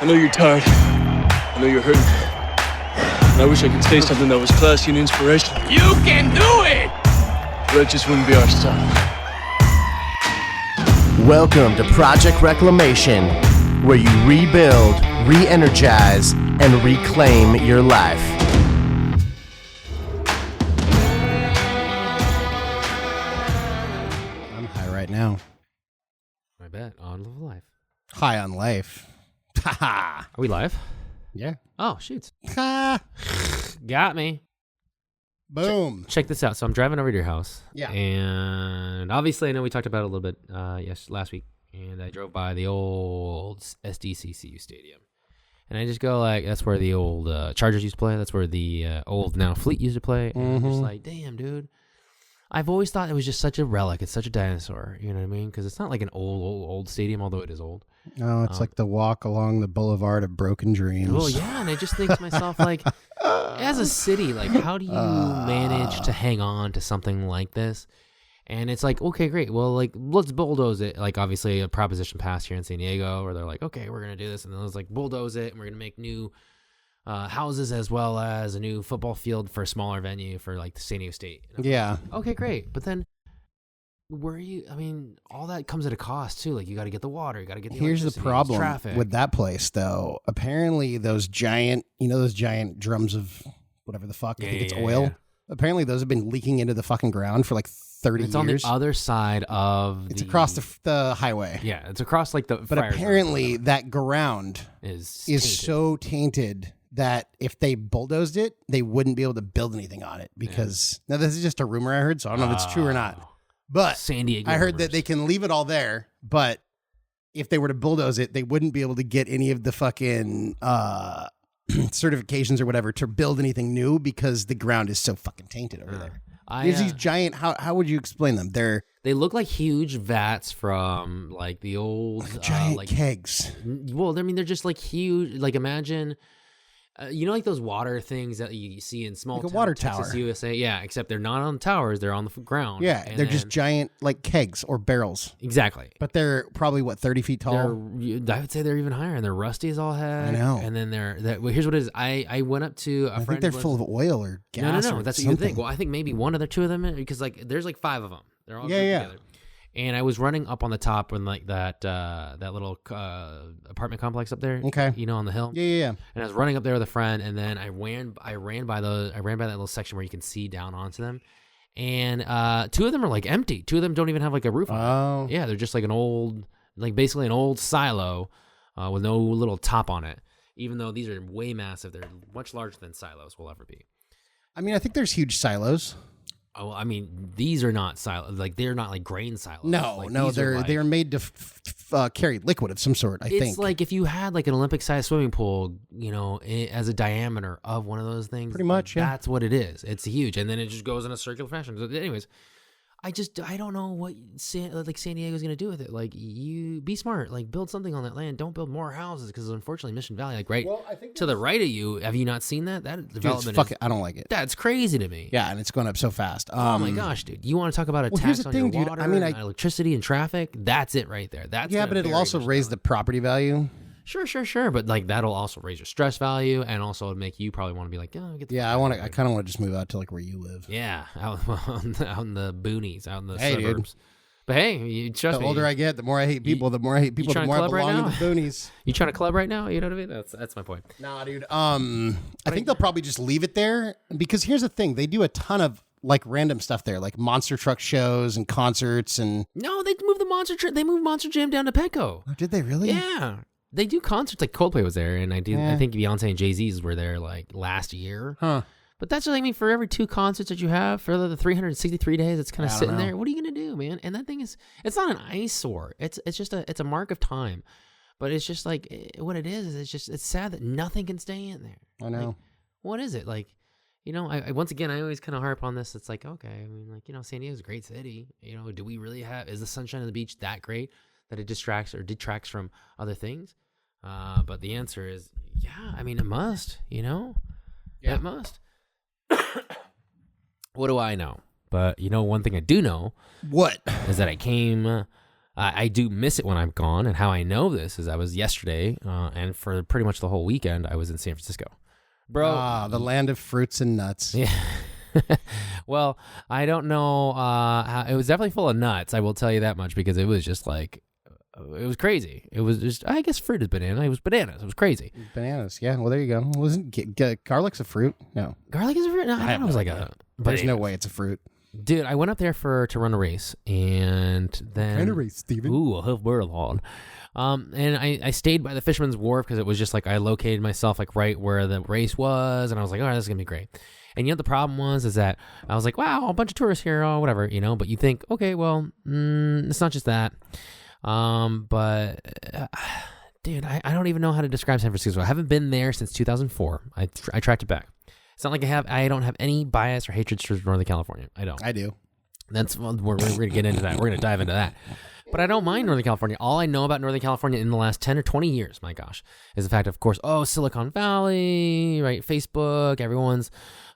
I know you're tired. I know you're hurting. And I wish I could say something that was classy and inspirational. You can do it! But that just wouldn't be our style. Welcome to Project Reclamation, where you rebuild, re-energize, and reclaim your life. I'm high right now. I bet. On life. High on life. Ha Are we live? Yeah. Oh, shoot. Ha. Got me. Boom. Check this out. So I'm driving over to your house. Yeah. And obviously, I know we talked about it a little bit last week. And I drove by the old SDCCU stadium. And I just go like, that's where the old Chargers used to play. That's where the old now Fleet used to play. And I'm just like, damn, dude. I've always thought it was just such a relic. It's such a dinosaur. You know what I mean? Because it's not like an old stadium, although it is old. Oh, it's like the walk along the boulevard of broken dreams. Oh, yeah. And I just think to myself, like, as a city, like, how do you manage to hang on to something like this? And it's like, okay, great. Well, like, let's bulldoze it. Like, obviously, a proposition passed here in San Diego where they're like, okay, we're going to do this. And then it was like, bulldoze it. And we're going to make new houses as well as a new football field for a smaller venue for, like, the San Diego State. Yeah. Like, okay, great. But then where are you? I mean, all that comes at a cost, too. Like, you got to get the water. You got to get the Here's the electricity, problem traffic. with that place, though. Apparently, those giant, those giant drums of whatever the fuck, I think it's oil. Yeah. Apparently, those have been leaking into the fucking ground for like 30 It's years. on the other side of It's across the highway. Yeah, it's across like the But fire apparently, that ground is is tainted. so tainted that if they bulldozed it, they wouldn't be able to build anything on it because now this is just a rumor I heard, so I don't know if it's true or not. But San Diego I heard rumors. that they can leave it all there, but if they were to bulldoze it, they wouldn't be able to get any of the fucking certifications or whatever to build anything new because the ground is so fucking tainted over there. There's these giant. How would you explain them? They look like huge vats from like the old giant kegs. Well, I mean, they're just like huge. Like imagine, like those water things that you see in small Like a town, water Texas, tower. USA. Yeah, except they're not on towers; they're on the ground. Yeah, And they're just then- giant like kegs or barrels. exactly. But they're probably 30 feet tall. I would say they're even higher, and they're rusty as all heck. I know. And then here's what it is. I went up to a I friend. think they're who full lives- of oil or gas. No. or That's what you would think. something. Well, I think maybe one of the two of them, because like there's like 5 of them. They're all grouped Yeah. together. And I was running up on the top when like that little apartment complex up there. Okay. On the hill. Yeah. And I was running up there with a friend, and then I ran by that little section where you can see down onto them. And 2 of them are like empty. 2 of them don't even have like a roof on them. Oh. Yeah, they're just like basically an old silo with no little top on it. Even though these are way massive, they're much larger than silos will ever be. I mean, I think there's huge silos. Oh, I mean, these are not silos. Like they're not like grain silos. No, Like, no, these are they're like, made to carry liquid of some sort. I it's think like if you had like an Olympic-sized swimming pool, as a diameter of one of those things. Pretty much, yeah. That's what it is. It's huge, and then it just goes in a circular fashion. So anyways, I don't know what San Diego's gonna do with it. Like, you be smart, like build something on that land. Don't build more houses because unfortunately, Mission Valley, like I think to the right of you, have you not seen that? That development, I don't like it. that's crazy to me. Yeah, and it's going up so fast. Oh my gosh, dude! You want to talk about a here's tax the on thing, your dude. water, I mean, and electricity and traffic? That's it right there. That's Yeah, gonna but it'll bury also Mission raise Valley. the property value. Sure. But like that'll also raise your stress value, and also make you probably want to be like, get the Yeah, fuck out of I here. kind of want to just move out to like where you live. Yeah, out in the boonies, out in the Hey, dude. suburbs. But hey, you trust The me. older I get, the more I hate people. The more I hate people, the trying to more I club right belong in now? the boonies. You trying to club right now? You know what I mean? That's my point. Nah, dude. I think they'll probably just leave it there because here's the thing: they do a ton of like random stuff there, like monster truck shows and concerts and. No, they moved they moved Monster Jam down to Petco. Oh, did they really? Yeah. They do concerts, like Coldplay was there, and I Yeah. think Beyonce and Jay-Z's were there like last year. Huh. But that's what I mean. For every 2 concerts that you have for the 363 days, it's kind of I don't sitting know. there. What are you gonna do, man? And that thing it's not an eyesore. It's just a mark of time. But it's just like what it is. It's sad that nothing can stay in there. I know. Like, what is it like? I once again I always kind of harp on this. It's like, okay, I mean, like, San Diego's a great city. Do we really is the sunshine of the beach that great that it distracts or detracts from other things? But the answer is, yeah. I mean, it must. Yeah. It must. What do I know? But one thing I do know What? is that I came I do miss it when I'm gone. And how I know this is I was yesterday, and for pretty much the whole weekend, I was in San Francisco. Bro. The land of fruits and nuts. Yeah. Well, I don't know. It was definitely full of nuts. I will tell you that much because it was just like, it was crazy. It was just, I guess fruit is banana. It was bananas. It was crazy. Bananas. Yeah. Well, there you go. Wasn't garlic's a fruit? No. Garlic is a fruit? No, I thought it was like a. There's no way it's a fruit. Dude, I went up there to run a race, and then Kind of race, Steven. Ooh, a half marathon. And I stayed by the Fisherman's Wharf because it was just like I located myself like right where the race was, and I was like, all right, this is gonna be great. And the problem is that I was like, wow, a bunch of tourists here, oh, whatever, But you think, okay, well, it's not just that. But dude, I don't even know how to describe San Francisco. I haven't been there since 2004. I tracked it back. It's not like I don't have any bias or hatred towards Northern California. I don't. I do. We're going to get into that. We're going to dive into that. But I don't mind Northern California. All I know about Northern California in the last 10 or 20 years, my gosh, is the fact, of course, Silicon Valley, right? Facebook, everyone's,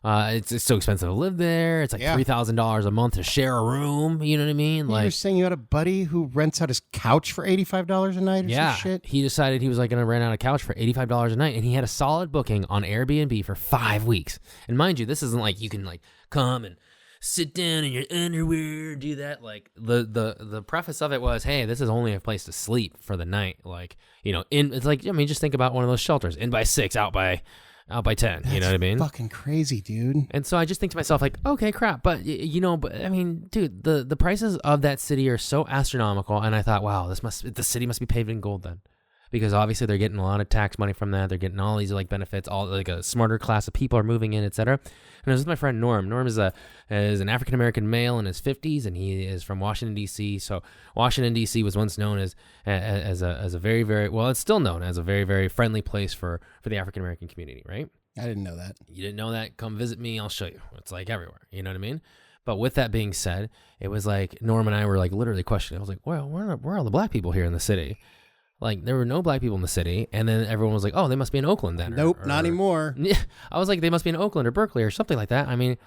it's so expensive to live there. It's like $3,000 a month to share a room. You know what I mean? You're saying you had a buddy who rents out his couch for $85 a night or some shit? He decided he was like going to rent out a couch for $85 a night, and he had a solid booking on Airbnb for 5 weeks. And mind you, this isn't like you can like come and sit down in your underwear, do that. Like the preface of it was, hey, this is only a place to sleep for the night. Like, it's like, just think about one of those shelters, in by 6, out by 10. That's you know what I mean? Fucking crazy, dude. And so I just think to myself, like, okay, crap. But I mean, dude, the prices of that city are so astronomical. And I thought, wow, the city must be paved in gold then. Because obviously they're getting a lot of tax money from that. They're getting all these like benefits. All like a smarter class of people are moving in, etc. And I was with my friend Norm. Norm is an African American male in his 50s, and he is from Washington D.C. So Washington D.C. was once known as a very, very, well, it's still known as a very, very friendly place for the African American community, right? I didn't know that. You didn't know that? Come visit me. I'll show you. It's like everywhere. You know what I mean? But with that being said, it was like Norm and I were like literally questioning. I was like, well, where are all the black people here in the city? Like, there were no black people in the city, and then everyone was like, oh, they must be in Oakland then. Nope, not anymore. Yeah, I was like, they must be in Oakland or Berkeley or something like that. I mean,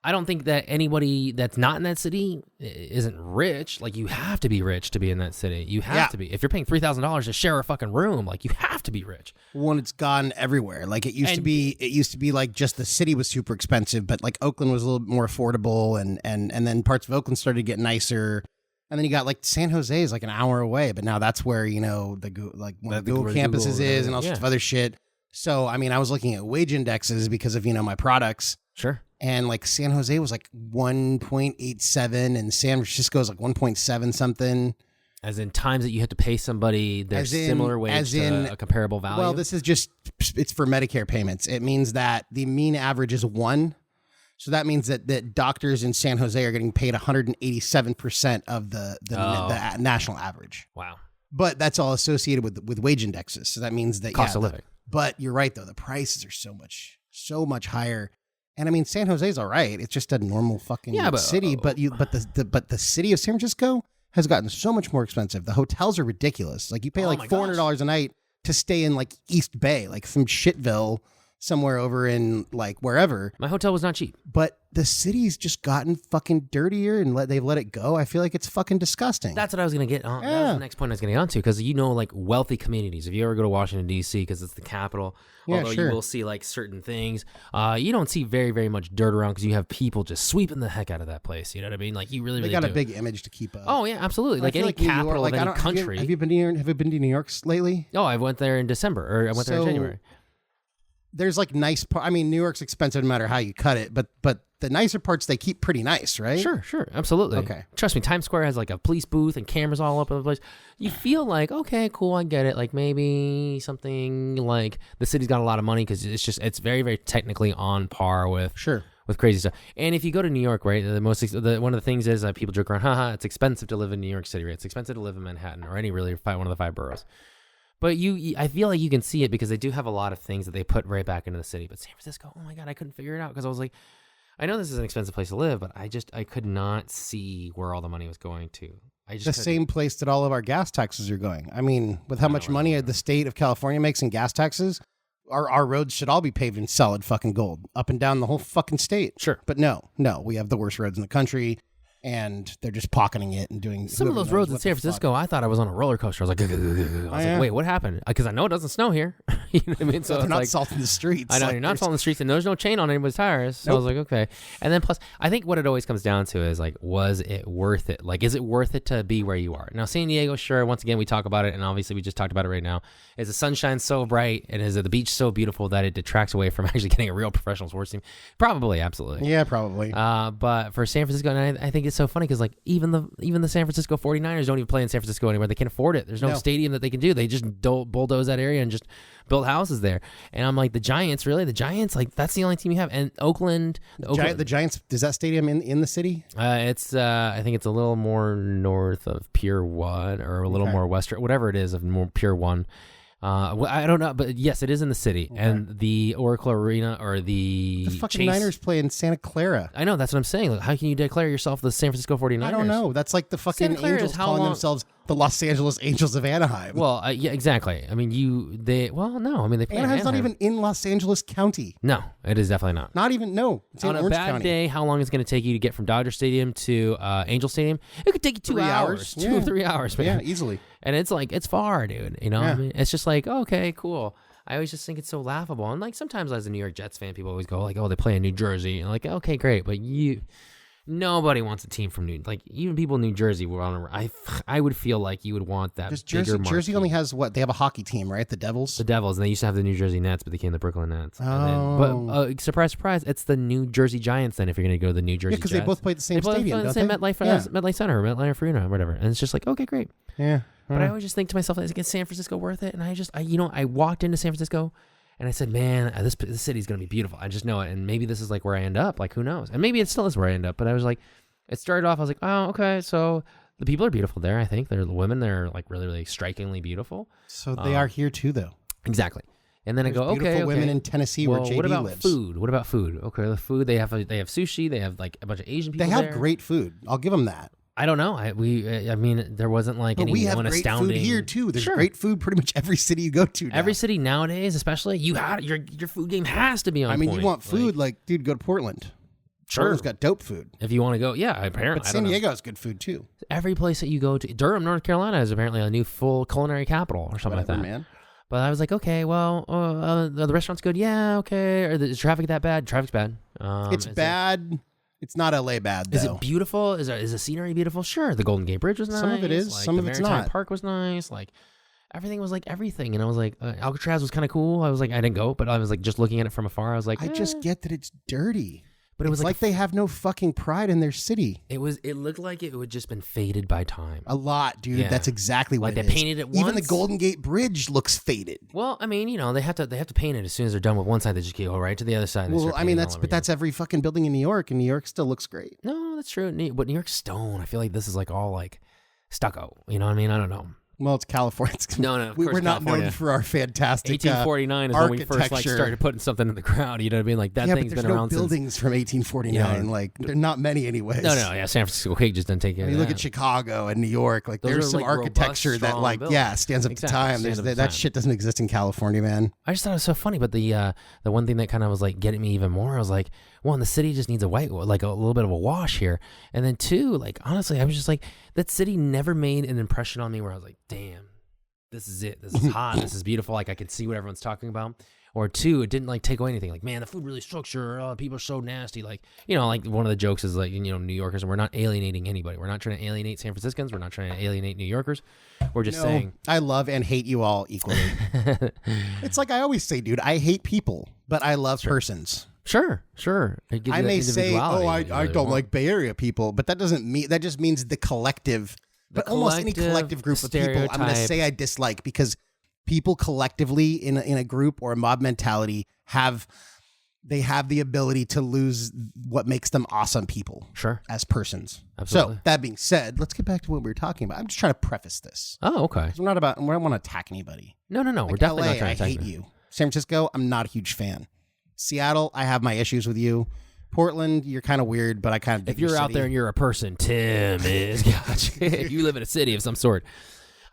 I don't think that anybody that's not in that city isn't rich. Like, you have to be rich to be in that city. You have to be. If you're paying $3,000 to share a fucking room, like, you have to be rich. When it's gone everywhere. Like, it used to be like just the city was super expensive, but like Oakland was a little bit more affordable, and then parts of Oakland started to get nicer. And then you got like San Jose is like an hour away, but now that's where, one of the Google campuses is and all sorts of other shit. So, I mean, I was looking at wage indexes because of, my products. Sure. And like San Jose was like 1.87 and San Francisco is like 1.7 something. As in times that you have to pay somebody their similar wage to a comparable value? Well, this is it's for Medicare payments. It means that the mean average is 1. So that means that doctors in San Jose are getting paid 187% of the national average. Wow. But that's all associated with wage indexes. So that means that cost of living. But you're right though, the prices are so much higher. And I mean, San Jose's all right. It's just a normal fucking city. But the city of San Francisco has gotten so much more expensive. The hotels are ridiculous. Like you pay like $400 a night to stay in like East Bay, like some shitville somewhere over in like wherever. My hotel was not cheap. But the city's just gotten fucking dirtier and they've let it go. I feel like it's fucking disgusting. That's what I was going to get on. Yeah. That was the next point I was going to get on to, because like wealthy communities, if you ever go to Washington, D.C., because it's the capital, although you will see like certain things, you don't see very, very much dirt around because you have people just sweeping the heck out of that place. You know what I mean? Like you really they got a big image to keep up. Oh, yeah, absolutely. Like any capital of any country. Have you been to New York lately? Oh, I went there in December, or I went there in January. There's like nice I mean, New York's expensive no matter how you cut it, but the nicer parts they keep pretty nice, right? Sure, absolutely. Okay. Trust me, Times Square has like a police booth and cameras all up in the place. You feel like, okay, cool, I get it. Like maybe something like the city's got a lot of money because it's very, very technically on par with crazy stuff. And if you go to New York, right, one of the things is people joke around, it's expensive to live in New York City, right? It's expensive to live in Manhattan or one of the 5 boroughs. But I feel like you can see it because they do have a lot of things that they put right back into the city. But San Francisco, oh my God, I couldn't figure it out because I was like, I know this is an expensive place to live, but I could not see where all the money was going to. Same place that all of our gas taxes are going. I mean, with how much money the state of California makes in gas taxes, our roads should all be paved in solid fucking gold up and down the whole fucking state. Sure. But no, we have the worst roads in the country. and they're just pocketing it and doing some of whoever those knows roads in what San the fuck. Francisco. I thought I was on a roller coaster. I was like, wait, what happened? Because I know it doesn't snow here. You know what I mean? So They're it's not like, salting the streets. I know Like, you're not there's- salting the streets, and there's no chain on anybody's tires. So I was like, okay. And then plus, I think what it always comes down to is like, was it worth it? Like, is it worth it to be where you are? Now, San Diego, sure. Once again, we talk about it, and obviously we just talked about it right now. Is the sunshine so bright, and is the beach so beautiful that it detracts away from actually getting a real professional sports team? Probably, absolutely. Yeah, probably. But for San Francisco, and I think it's so funny because like even the San Francisco 49ers don't even play in San Francisco anymore. They can't afford it. There's no stadium that they can do. They just bulldoze that area and just build houses there. And I'm like, the Giants, like that's the only team you have. And Oakland, The Giants, is that stadium in the city? it's I think it's a little more north of Pier 1 or a little more western, whatever it is of more Pier 1. I don't know, but yes, it is in the city. Okay. And the Oracle Arena or the fucking Niners play in Santa Clara. I know, that's what I'm saying. Like, how can you declare yourself the San Francisco 49ers? I don't know. That's like the fucking Angels calling themselves the Los Angeles Angels of Anaheim. Well, yeah, exactly. I mean, they play Anaheim's not even in Los Angeles County. No, it is definitely not. Not even, no. It's on in a Orange bad County. day, how long is it going to take you to get from Dodger Stadium to Angel Stadium? It could take you 2 hours. 2 or 3 hours, man. Yeah, easily. And it's like, it's far, dude. You know what I mean? It's just like, okay, cool. I always just think it's so laughable. And like sometimes as a New York Jets fan, people always go like, oh, they play in New Jersey. And like, okay, great. But nobody wants a team from even people in New Jersey were on I would feel like you would want that bigger marquee. Jersey only has what? They have a hockey team, right? The Devils? The Devils. And they used to have the New Jersey Nets, but they became the Brooklyn Nets. Oh. But surprise, surprise, it's the New Jersey Giants then if you're going to go to the New Jersey because Jets. they both play at the same stadium, the same MetLife Center or MetLife Arena or whatever. And it's just like, okay, great. Yeah. But I always just think to myself, is San Francisco worth it? And I walked into San Francisco and I said, man, this city's going to be beautiful. I just know it. And maybe this is like where I end up. Like, who knows? And maybe it still is where I end up. But I was like, it started off, I was like, oh, okay. So the people are beautiful there, I think. The women, they're like really, really strikingly beautiful. So they are here too, though. Exactly. And then I go, okay. Beautiful women in Tennessee where JD what about lives. food? What about food? Okay, the food, they have sushi. They have like a bunch of Asian people They have there. great food. I'll give them that. I don't know. I mean, there wasn't like but any we have one great astounding. food here too. There's Sure. great food pretty much every city you go to now. Every city nowadays, especially, your food game has to be on point. you want food, like dude, go to Portland. Sure. Portland's got dope food. If you want to go, yeah, apparently. But San Diego has good food too. Every place that you go to, Durham, North Carolina, is apparently a new full culinary capital or something Whatever, like that. man. But I was like, okay, well, the restaurant's good. Yeah, okay. Or is traffic that bad? Traffic's bad. It's bad. It's not LA bad though. Is it beautiful? Is the scenery beautiful? Sure. The Golden Gate Bridge was nice. Some of it is. Like, some the of it's Maritime not. Park was nice. Like everything was like everything. And I was like, Alcatraz was kind of cool. I was like, I didn't go, but I was like just looking at it from afar. I was like, I just get that it's dirty. But it was like they have no fucking pride in their city. It looked like it would just been faded by time. A lot, dude. Yeah. That's exactly what Like it they is. painted it Even the once. Golden Gate Bridge looks faded. Well, I mean, they have to paint it as soon as they're done with one side. They just go right to the other side. And Well, I mean, that's every fucking building in New York, and New York still looks great. No, that's true. But New York stone. I feel like this is like all like stucco. You know what I mean? I don't know. Well, it's California. No, of we're course, not California. known for our fantastic 1849 is when we first like started putting something in the ground. You know what I mean? Like that thing's but been around no buildings from 1849. Yeah. Like there are not many, anyways. No, yeah. San Francisco Quake just didn't take it. You look at Chicago and New York. Like Those there's are, some like, architecture robust, that, strong like, buildings. stands up Exactly, to time. stands up to That time. shit doesn't exist in California, man. I just thought it was so funny, but the one thing that kind of was like getting me even more, I was like, one, the city just needs a little bit of a wash here, and then two, like honestly, I was just like, that city never made an impression on me where I was like, damn, this is it, this is hot, this is beautiful, like I can see what everyone's talking about. Or two, it didn't like take away anything. Like, man, the food really sucks. People are so nasty. Like, like one of the jokes is like, New Yorkers, and we're not alienating anybody. We're not trying to alienate San Franciscans. We're not trying to alienate New Yorkers. We're just saying. I love and hate you all equally. It's like I always say, dude, I hate people, but I love persons. Sure. It gives I you that may say, individuality I don't like Bay Area people, but that doesn't mean, that just means the collective, but almost any collective group of people I'm going to say I dislike, because people collectively in a group or a mob mentality have the ability to lose what makes them awesome people. Sure. As persons. Absolutely. So that being said, let's get back to what we were talking about. I'm just trying to preface this. Oh, okay. We don't want to attack anybody. No. Like We're definitely LA, not trying I to attack hate you. San Francisco, I'm not a huge fan. Seattle, I have my issues with you. Portland, you're kind of weird, but I kind of dig If you're your out city. there and you're a person, Tim is. Gotcha. You live in a city of some sort.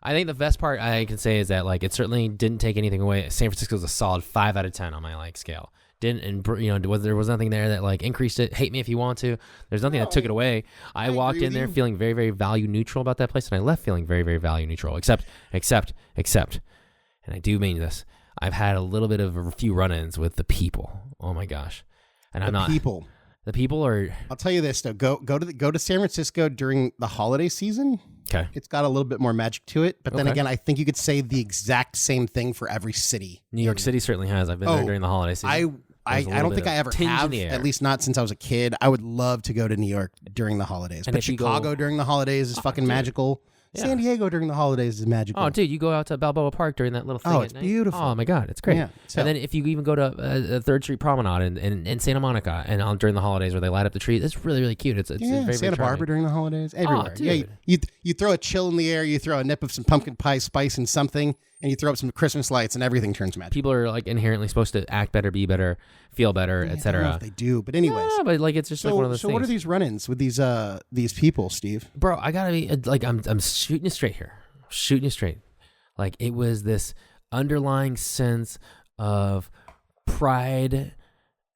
I think the best part I can say is that like it certainly didn't take anything away. San Francisco is a solid 5 out of 10 on my like scale. didn't, and you know, there was nothing there that like increased it. Hate me if you want to. There's nothing that took it away. I walked in there feeling very, very value neutral about that place, and I left feeling very, very value neutral. Except, and I do mean this. I've had a little bit of a few run-ins with the people. Oh my gosh, and I'm not people. The people are. I'll tell you this though. Go to San Francisco during the holiday season. Okay. It's got a little bit more magic to it, but then again, I think you could say the exact same thing for every city. New York City certainly has. I've been there during the holiday season. I don't think I ever have, at least not since I was a kid. I would love to go to New York during the holidays. And but Chicago during the holidays is fucking magical. Yeah. San Diego during the holidays is magical. Oh, dude, you go out to Balboa Park during that little thing. Oh, it's beautiful. Oh, my God, it's great. Yeah, and then if you even go to 3rd Street Promenade in Santa Monica and during the holidays where they light up the tree, it's really, really cute. It's very, Santa Barbara during the holidays, everywhere. Oh, dude. Yeah, you throw a chill in the air, you throw a nip of some pumpkin pie spice and something, and you throw up some Christmas lights, and everything turns magical. People are like inherently supposed to act better, be better, feel better, etc. etc. I don't know if they do, but anyways. Yeah, but like it's just like one of those things. So what are these run-ins with these people, Steve? Bro, I gotta be like I'm shooting you straight here. Shooting you straight. Like it was this underlying sense of pride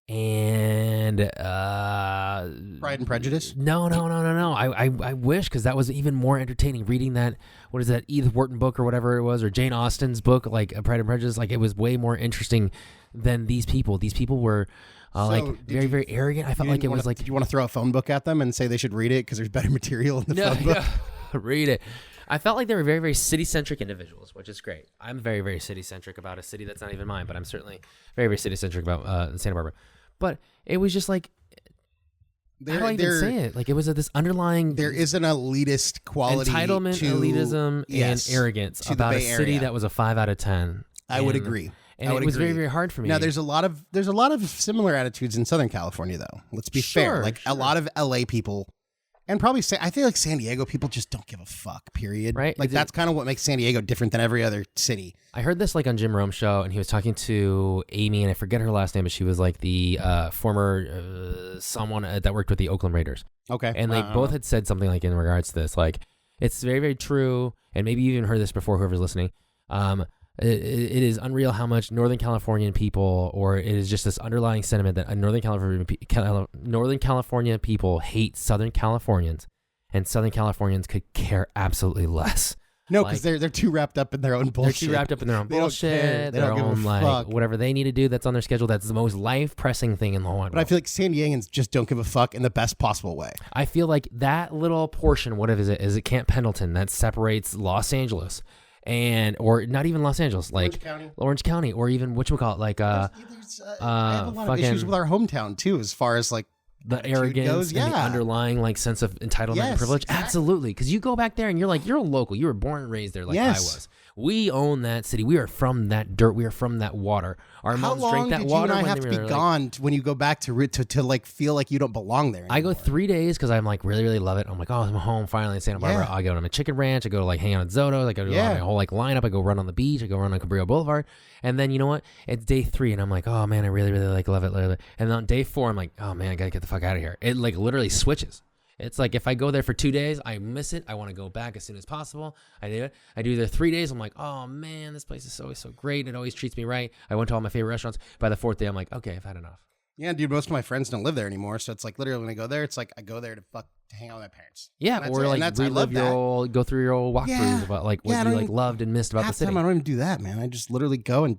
and Pride and Prejudice? No. I wish, because that was even more entertaining. Reading that, what is that, Edith Wharton book or whatever it was, or Jane Austen's book, like Pride and Prejudice. Like it was way more interesting than these people. These people were very, very arrogant. I felt like it was like. Did you want to throw a phone book at them and say they should read it because there's better material in the phone book? Read it. I felt like they were very, very city-centric individuals, which is great. I'm very, very city-centric about a city that's not even mine, but I'm certainly very, very city-centric about Santa Barbara. But it was just like, how do I even say it? Like it was this underlying... There is an elitist quality entitlement, elitism, and arrogance about a city that was a 5 out of 10. I would agree. And it was very, very hard for me. Now, there's a lot of similar attitudes in Southern California, though. Let's be fair. Like a lot of LA people... And probably I feel like San Diego people just don't give a fuck, period. Right. Like that's kind of what makes San Diego different than every other city. I heard this like on Jim Rome's show, and he was talking to Amy, and I forget her last name, but she was like the former someone that worked with the Oakland Raiders. Okay. And they both had said something like in regards to this, like it's very, very true, and maybe you even heard this before, whoever's listening. It is unreal how much Northern Californian people, or it is just this underlying sentiment that Northern California people hate Southern Californians, and Southern Californians could care absolutely less. No, because they're too wrapped up in their own bullshit. They're too wrapped up in their own bullshit. They don't give a fuck. Whatever they need to do that's on their schedule. That's the most life-pressing thing in the whole world. But I feel like San Diegans just don't give a fuck in the best possible way. I feel like that little portion, what is it? Is it Camp Pendleton that separates Los Angeles? Or not even Los Angeles, like Orange County, or even whatchamacallit, like I have a lot of issues with our hometown too, as far as like the arrogance goes, and the underlying like sense of entitlement and privilege. Exactly. Absolutely, because you go back there and you're like, you're a local, you were born and raised there, like I was. We own that city. We are from that dirt. We are from that water. Our moms drank that water. How long did you and I have to be gone when you go back to like feel like you don't belong there anymore? I go 3 days because I'm like really, really love it. I'm like, oh, I'm home finally in Santa Barbara. I go to my chicken ranch. I go to like hang out at Zoto's. I go to my whole like lineup. I go run on the beach. I go run on Cabrillo Boulevard. And then you know what? It's day 3 and I'm like, oh man, I really, really like love it. And then on day 4, I'm like, oh man, I gotta get the fuck out of here. It like literally switches. It's like if I go there for 2 days, I miss it. I want to go back as soon as possible. I do it. I do there 3 days. I'm like, oh man, this place is always so great. It always treats me right. I went to all my favorite restaurants. By the 4th day, I'm like, okay, I've had enough. Yeah, dude, most of my friends don't live there anymore. So it's like literally when I go there, it's like I go there to hang out with my parents. Yeah, or like relive go through your old walkthroughs about like what you like loved and missed about the city. I don't even do that, man. I just literally go and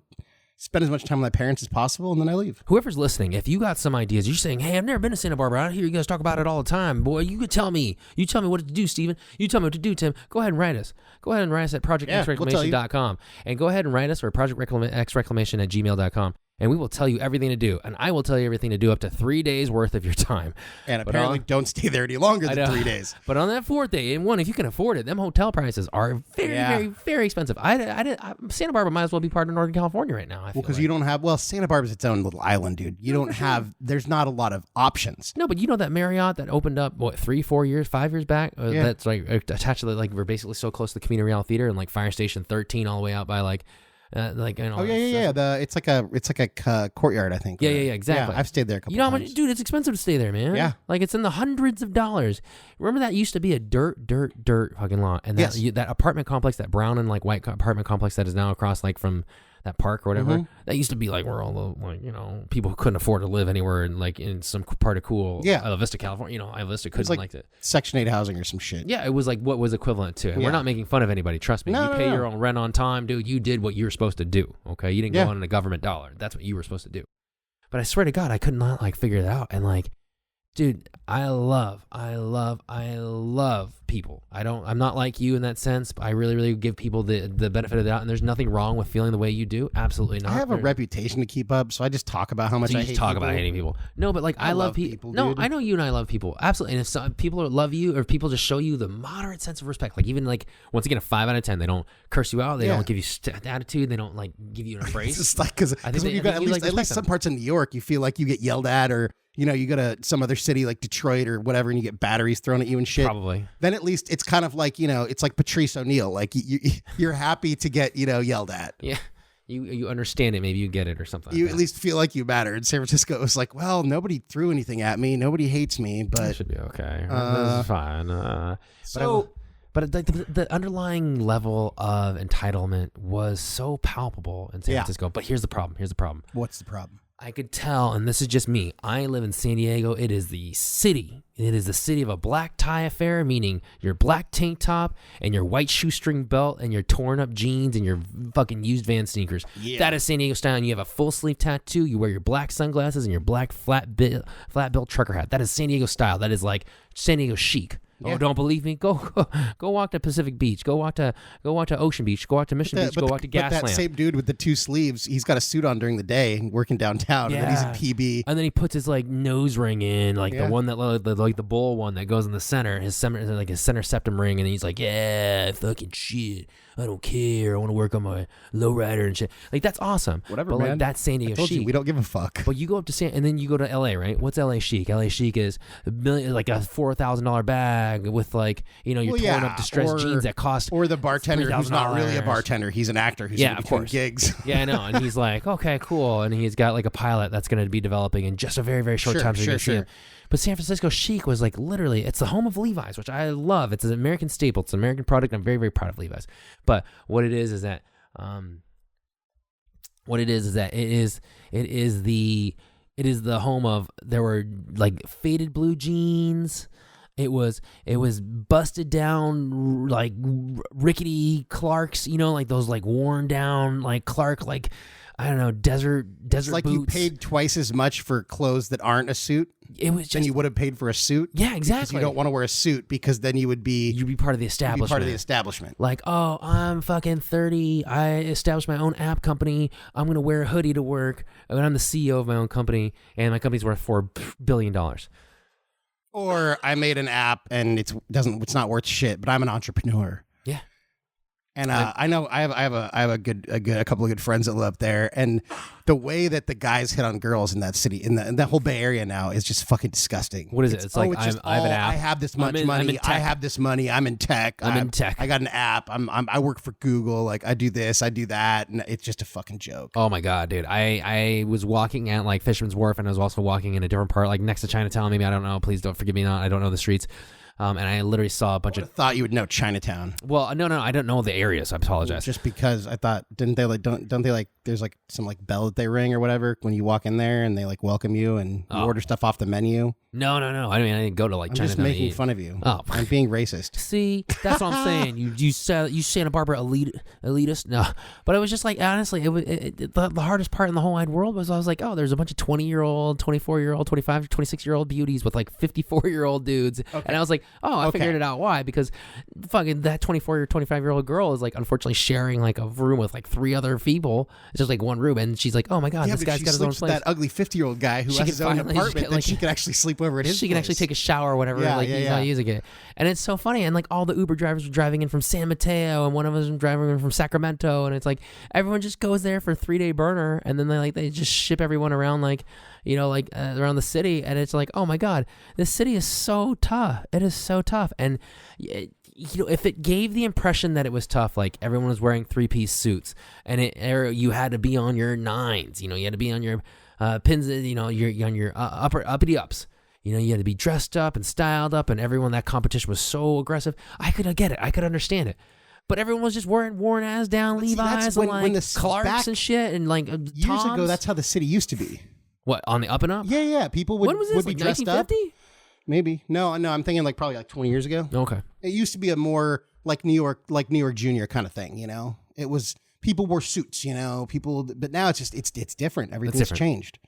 spend as much time with my parents as possible, and then I leave. Whoever's listening, if you got some ideas, you're saying, hey, I've never been to Santa Barbara. I hear you guys talk about it all the time. Boy, you could tell me. You tell me what to do, Steven. You tell me what to do, Tim. Go ahead and write us. Go ahead and write us at projectxreclamation.com. And go ahead and write us or projectxreclamation@gmail.com. And we will tell you everything to do. And I will tell you everything to do up to 3 days worth of your time. And apparently don't stay there any longer than 3 days. But on that 4th day, and if you can afford it, them hotel prices are very, very, very expensive. Santa Barbara might as well be part of Northern California right now. Because you don't have, Santa Barbara's its own little island, dude. You don't have, there's not a lot of options. No, but you know that Marriott that opened up, 3, 4 years, 5 years back? That's like attached to like, we're basically so close to the Community Real Theater and like Fire Station 13 all the way out by like, it's like a courtyard, I think. Yeah, exactly. Yeah, I've stayed there a couple times. You know how much, dude? It's expensive to stay there, man. Yeah, like it's in the hundreds of dollars. Remember that used to be a dirt fucking lot, and that apartment complex, that brown and like white apartment complex that is now across like from that park or whatever. Mhm. That used to be like where all the like people who couldn't afford to live anywhere in some part of cool Isla Vista, California. Isla Vista couldn't like it. Section 8 housing or some shit. Yeah, it was like what was equivalent to. And we're not making fun of anybody. Trust me. No, you no, pay no. your own rent on time, dude. You did what you were supposed to do. Okay, you didn't go on a government dollar. That's what you were supposed to do. But I swear to God, I could not like figure it out. And like, dude, I love people. I'm not like you in that sense, but I really give people the benefit of the doubt. And there's nothing wrong with feeling the way you do. Absolutely not. I have a reputation to keep up, so I just talk about how much So I you hate just talk people. about hating people. No, but like I love people. No, dude. I know you and I love people. Absolutely. And if some people love you, or people just show you the moderate sense of respect, like even like once again a 5 out of 10, they don't curse you out, they don't give you attitude, they don't like give you an embrace. It's just like because when you got at least some parts in New York, you feel like you get yelled at, or you go to some other city like Detroit or whatever, and you get batteries thrown at you and shit. Probably. Then at least it's kind of like it's like Patrice O'Neill, like you're happy to get yelled at. Yeah. You understand it, maybe you get it or something. You at least feel like you matter. In San Francisco, it was like, well, nobody threw anything at me, nobody hates me, but it should be okay. This is fine. But the underlying level of entitlement was so palpable in San Francisco. But here's the problem. What's the problem? I could tell, and this is just me. I live in San Diego. It is the city. It is the city of a black tie affair, meaning your black tank top and your white shoestring belt and your torn up jeans and your fucking used Van sneakers. Yeah. That is San Diego style. And you have a full sleeve tattoo. You wear your black sunglasses and your black flat bill trucker hat. That is San Diego style. That is like San Diego chic. Yeah. Oh, don't believe me? Go walk to Pacific Beach. Go walk to Ocean Beach. Go walk to Mission Beach. Go walk to Gaslamp. That same dude with the 2 sleeves, he's got a suit on during the day, working downtown, and then he's in PB. And then he puts his like nose ring in, like the one that like the bull one that goes in the center, his center septum ring, and he's like, yeah, fucking shit. I don't care. I want to work on my lowrider and shit. Like that's awesome. Whatever, but man. Like that's San Diego chic. We don't give a fuck. But you go up to and then you go to LA, right? What's LA chic? LA chic is like a $4,000 bag with like your torn up distressed jeans that cost. Or the bartender who's not really a bartender. He's an actor who's in between gigs. Yeah, I know. And he's like, okay, cool. And he's got like a pilot that's going to be developing in just a very, very short time. So you can see him. But San Francisco chic was like literally, it's the home of Levi's, which I love. It's an American staple. It's an American product. I'm very, very proud of Levi's. But what it is that it is the home of, there were like faded blue jeans. It was busted down like rickety Clarks, like those like worn down like Clark, like I don't know, desert it's like boots. You paid twice as much for clothes that aren't a suit. It was just, than you would have paid for a suit. Yeah, exactly. Because you don't want to wear a suit because then you'd be part of the establishment. Like, oh, I'm fucking 30. I established my own app company. I'm going to wear a hoodie to work. And I'm the CEO of my own company, and my company's worth $4 billion. Or I made an app and it's not worth shit, but I'm an entrepreneur. Yeah. And I know I have a couple of good friends that live up there, and the way that the guys hit on girls in that city, in that whole Bay Area now, is just fucking disgusting. What is it? It's like I have an app. I have this much money. I have this money. I'm in tech. I'm in tech. I got an app. I work for Google. Like I do this, I do that, and it's just a fucking joke. Oh my god, dude! I was walking at like Fisherman's Wharf, and I was also walking in a different part, like next to Chinatown. Maybe I don't know. Please don't forgive me. I don't know the streets. And I literally saw a bunch of. Thought you would know Chinatown. Well, no, I don't know the areas. I apologize. Just because I thought, don't they like? There's like some like bell that they ring or whatever when you walk in there, and they like welcome you and you order stuff off the menu. No. I mean, I didn't go to like Chinatown. I'm just making fun of you. Oh, I'm being racist. See, that's what I'm saying. You Santa Barbara elitist. No, but it was just like honestly, the hardest part in the whole wide world was I was like, oh, there's a bunch of 20-year-old, 24-year-old, 25, 26-year-old beauties with like 54-year-old dudes, and I was like, oh, I figured it out why, because fucking that 24 or 25-year-old girl is like unfortunately sharing like a room with like 3 other people. It's just like one room, and she's like, oh my god, this guy's got his own place. That ugly 50-year-old guy who has his own apartment that she could actually sleep over at his place. She can actually take a shower or whatever, he's not using it. And it's so funny. And like all the Uber drivers were driving in from San Mateo, and one of us was driving in from Sacramento, and it's like everyone just goes there for a 3-day burner, and then they just ship everyone around around the city, and it's like, oh my god, this city is so tough. It is so tough. And if it gave the impression that it was tough, like everyone was wearing 3-piece suits, and you had to be on your 9s, you had to be on your pins, you're on your uppity ups. You had to be dressed up and styled up, and that competition was so aggressive. I could get it. I could understand it. But everyone was just wearing worn ass down But see, that's Levi's when- and when like the Clarks back- and shit and like Years Toms. ago, that's how the city used to be. What, on the up and up? Yeah. People would, When was this? would be Like dressed up. 1950? Maybe. No, I'm thinking like probably like 20 years ago. Okay. It used to be a more like New York Junior kind of thing, you know? It was, people wore suits, you know, but now it's just, it's different. Everything's different. changed.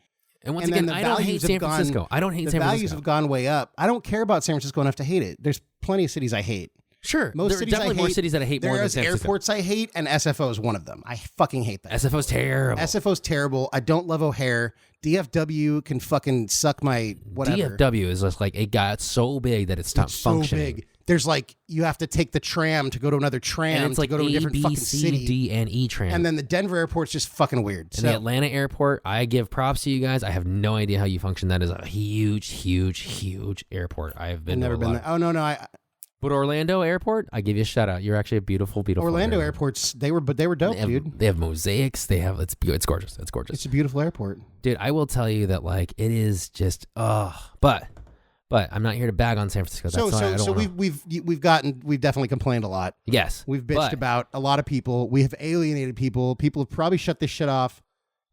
And once And then again, the I don't hate values have San gone- Francisco. I don't hate The San values Francisco. have gone way up. I don't care about San Francisco enough to hate it. There's plenty of cities I hate. Sure. Most there are cities I definitely hate. more cities that I hate more than There's San Francisco. airports I hate, and SFO is one of them. I fucking hate that. SFO's terrible. SFO's terrible. I don't love O'Hare. DFW can fucking suck my whatever. DFW is just like it got so big that it stopped It's so functioning. big. There's like, you have to take the tram to go to another tram And it's like to go to a A, different B, fucking C, city. D, and E tram. And then the Denver airport's just fucking weird. And So the Atlanta airport, I give props to you guys. I have no idea how you function. That is a huge, huge, huge airport. I have I've been never to a been lot. there. Oh no, But Orlando airport, I give you a shout out. You're actually a beautiful, beautiful. Orlando airport. airports, they were dope, They have, dude. They have mosaics. They have it's gorgeous. It's gorgeous. It's a beautiful airport. Dude, I will tell you that like it is just but I'm not here to bag on San Francisco. That's why I don't wanna- we've definitely complained a lot. yes, We've bitched but about a lot of people. We have alienated people. People have probably shut this shit off.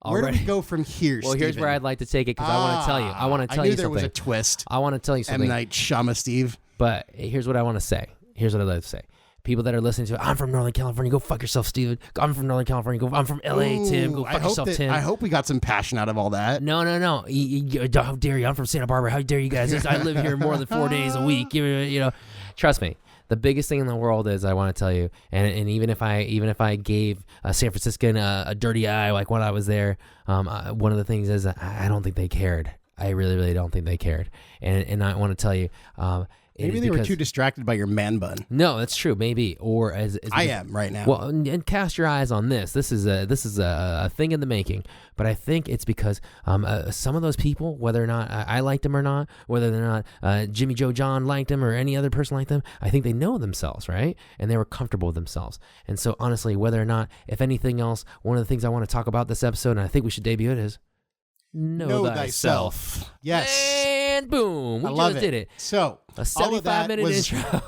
Where do already. we go from here? Well, here's Steven? where I'd like to take it because I want to tell you. I want to tell I knew you there something. was a twist. I want to tell you M. something. Night Shyamalan, Steve. But here's what I want to say. Here's what I'd like to say. People that are listening to it, I'm from Northern California. Go fuck yourself, Steven. I'm from Northern California. Go. I'm from LA, Tim. Go Ooh, fuck yourself, Tim. I hope we got some passion out of all that. No. How dare you? I'm from Santa Barbara. How dare you guys? I live here more than 4 days a week. You know, trust me. The biggest thing in the world is I want to tell you, and even if I gave San Franciscan a dirty eye like when I was there, one of the things is I don't think they cared. I really, really don't think they cared. And I want to tell you, Maybe they were too distracted by your man bun. No, that's true. Maybe, or as I am right now. well, and cast your eyes on this. This is a thing in the making. But I think it's because some of those people, whether or not I liked them or not, whether or not Jimmy Joe John liked them or any other person liked them, I think they know themselves, right? And they were comfortable with themselves. And so, honestly, whether or not, if anything else, one of the things I want to talk about this episode, and I think we should debut it, is know thyself. Yes. And boom, we I love just did it. So A all of that 75-minute was intro.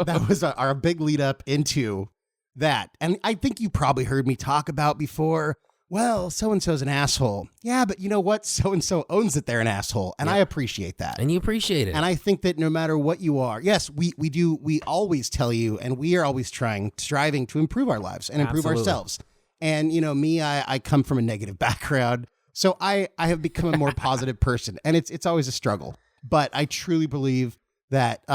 that was our big lead up into that, and I think you probably heard me talk about before. Well, so and so's an asshole. Yeah, but you know what? So and so owns that they're an asshole, and I appreciate that. And you appreciate it. And I think that no matter what you are, yes, we do. We always tell you, and we are always striving to improve our lives and improve Absolutely. ourselves. And you know, me, I come from a negative background. So I have become a more positive person, and it's always a struggle. But I truly believe that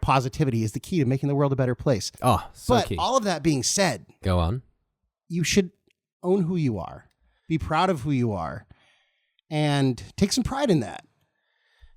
positivity is the key to making the world a better place. Oh, so but key. all of that being said, Go on. you should own who you are, be proud of who you are, and take some pride in that.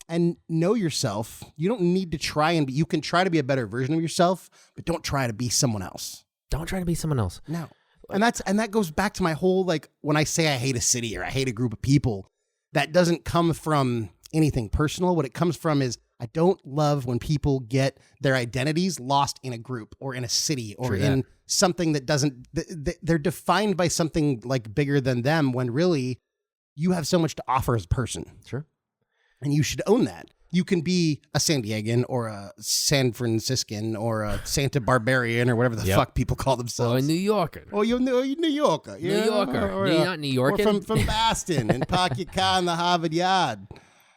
And know yourself. You don't need to try and be. You can try to be a better version of yourself, but don't try to be someone else. Don't try to be someone else. No. And that goes back to my whole, like, when I say I hate a city or I hate a group of people, that doesn't come from anything personal. What it comes from is I don't love when people get their identities lost in a group or in a city or in something that doesn't, they're defined by something like bigger than them when really you have so much to offer as a person. Sure. And you should own that. You can be a San Diegan or a San Franciscan or a Santa Barbarian or whatever the fuck people call themselves. Oh, a New Yorker. Oh, you're New Yorker. New Yorker. You're not New Yorker. Or from Boston and park your car in the Harvard Yard.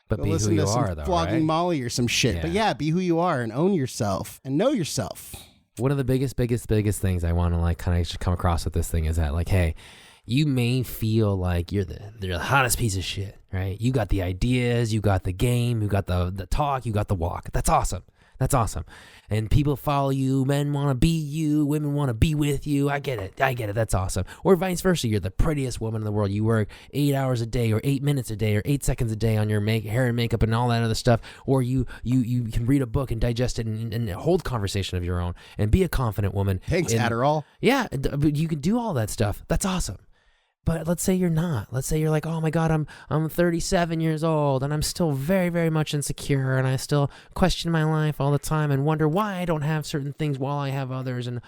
But Go be who listen you to some are, though, flogging right? Molly or some shit. Yeah. But yeah, be who you are and own yourself and know yourself. One of the biggest things I want to like kind of just come across with this thing is that like, hey, you may feel like you're the hottest piece of shit, right? You got the ideas, you got the game, you got the talk, you got the walk. That's awesome. That's awesome. And people follow you. Men want to be you. Women want to be with you. I get it. That's awesome. Or vice versa. You're the prettiest woman in the world. You work 8 hours a day or 8 minutes a day or 8 seconds a day on your hair and makeup and all that other stuff. Or you can read a book and digest it and hold conversation of your own and be a confident woman. Thanks, And- Adderall. Yeah, but you can do all that stuff. That's awesome. But let's say you're not. Let's say you're like, oh my God, I'm 37 years old and I'm still very, very much insecure and I still question my life all the time and wonder why I don't have certain things while I have others, and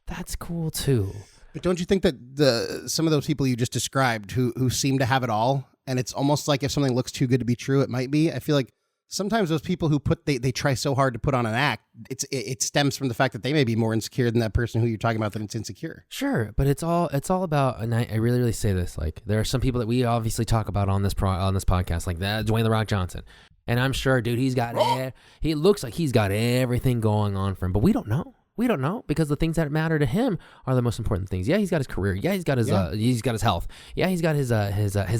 that's cool too. But don't you think that some of those people you just described who seem to have it all, and it's almost like if something looks too good to be true, it might be. I feel like sometimes those people who they try so hard to put on an act, it stems from the fact that they may be more insecure than that person who you're talking about that's insecure. Sure, but it's all about, and I really, really say this, like, there are some people that we obviously talk about on this podcast, like that Dwayne The Rock Johnson. And I'm sure, dude, he looks like he's got everything going on for him, but we don't know. We don't know, because the things that matter to him are the most important things. Yeah, he's got his career. Yeah, he's got his health. Yeah, he's got his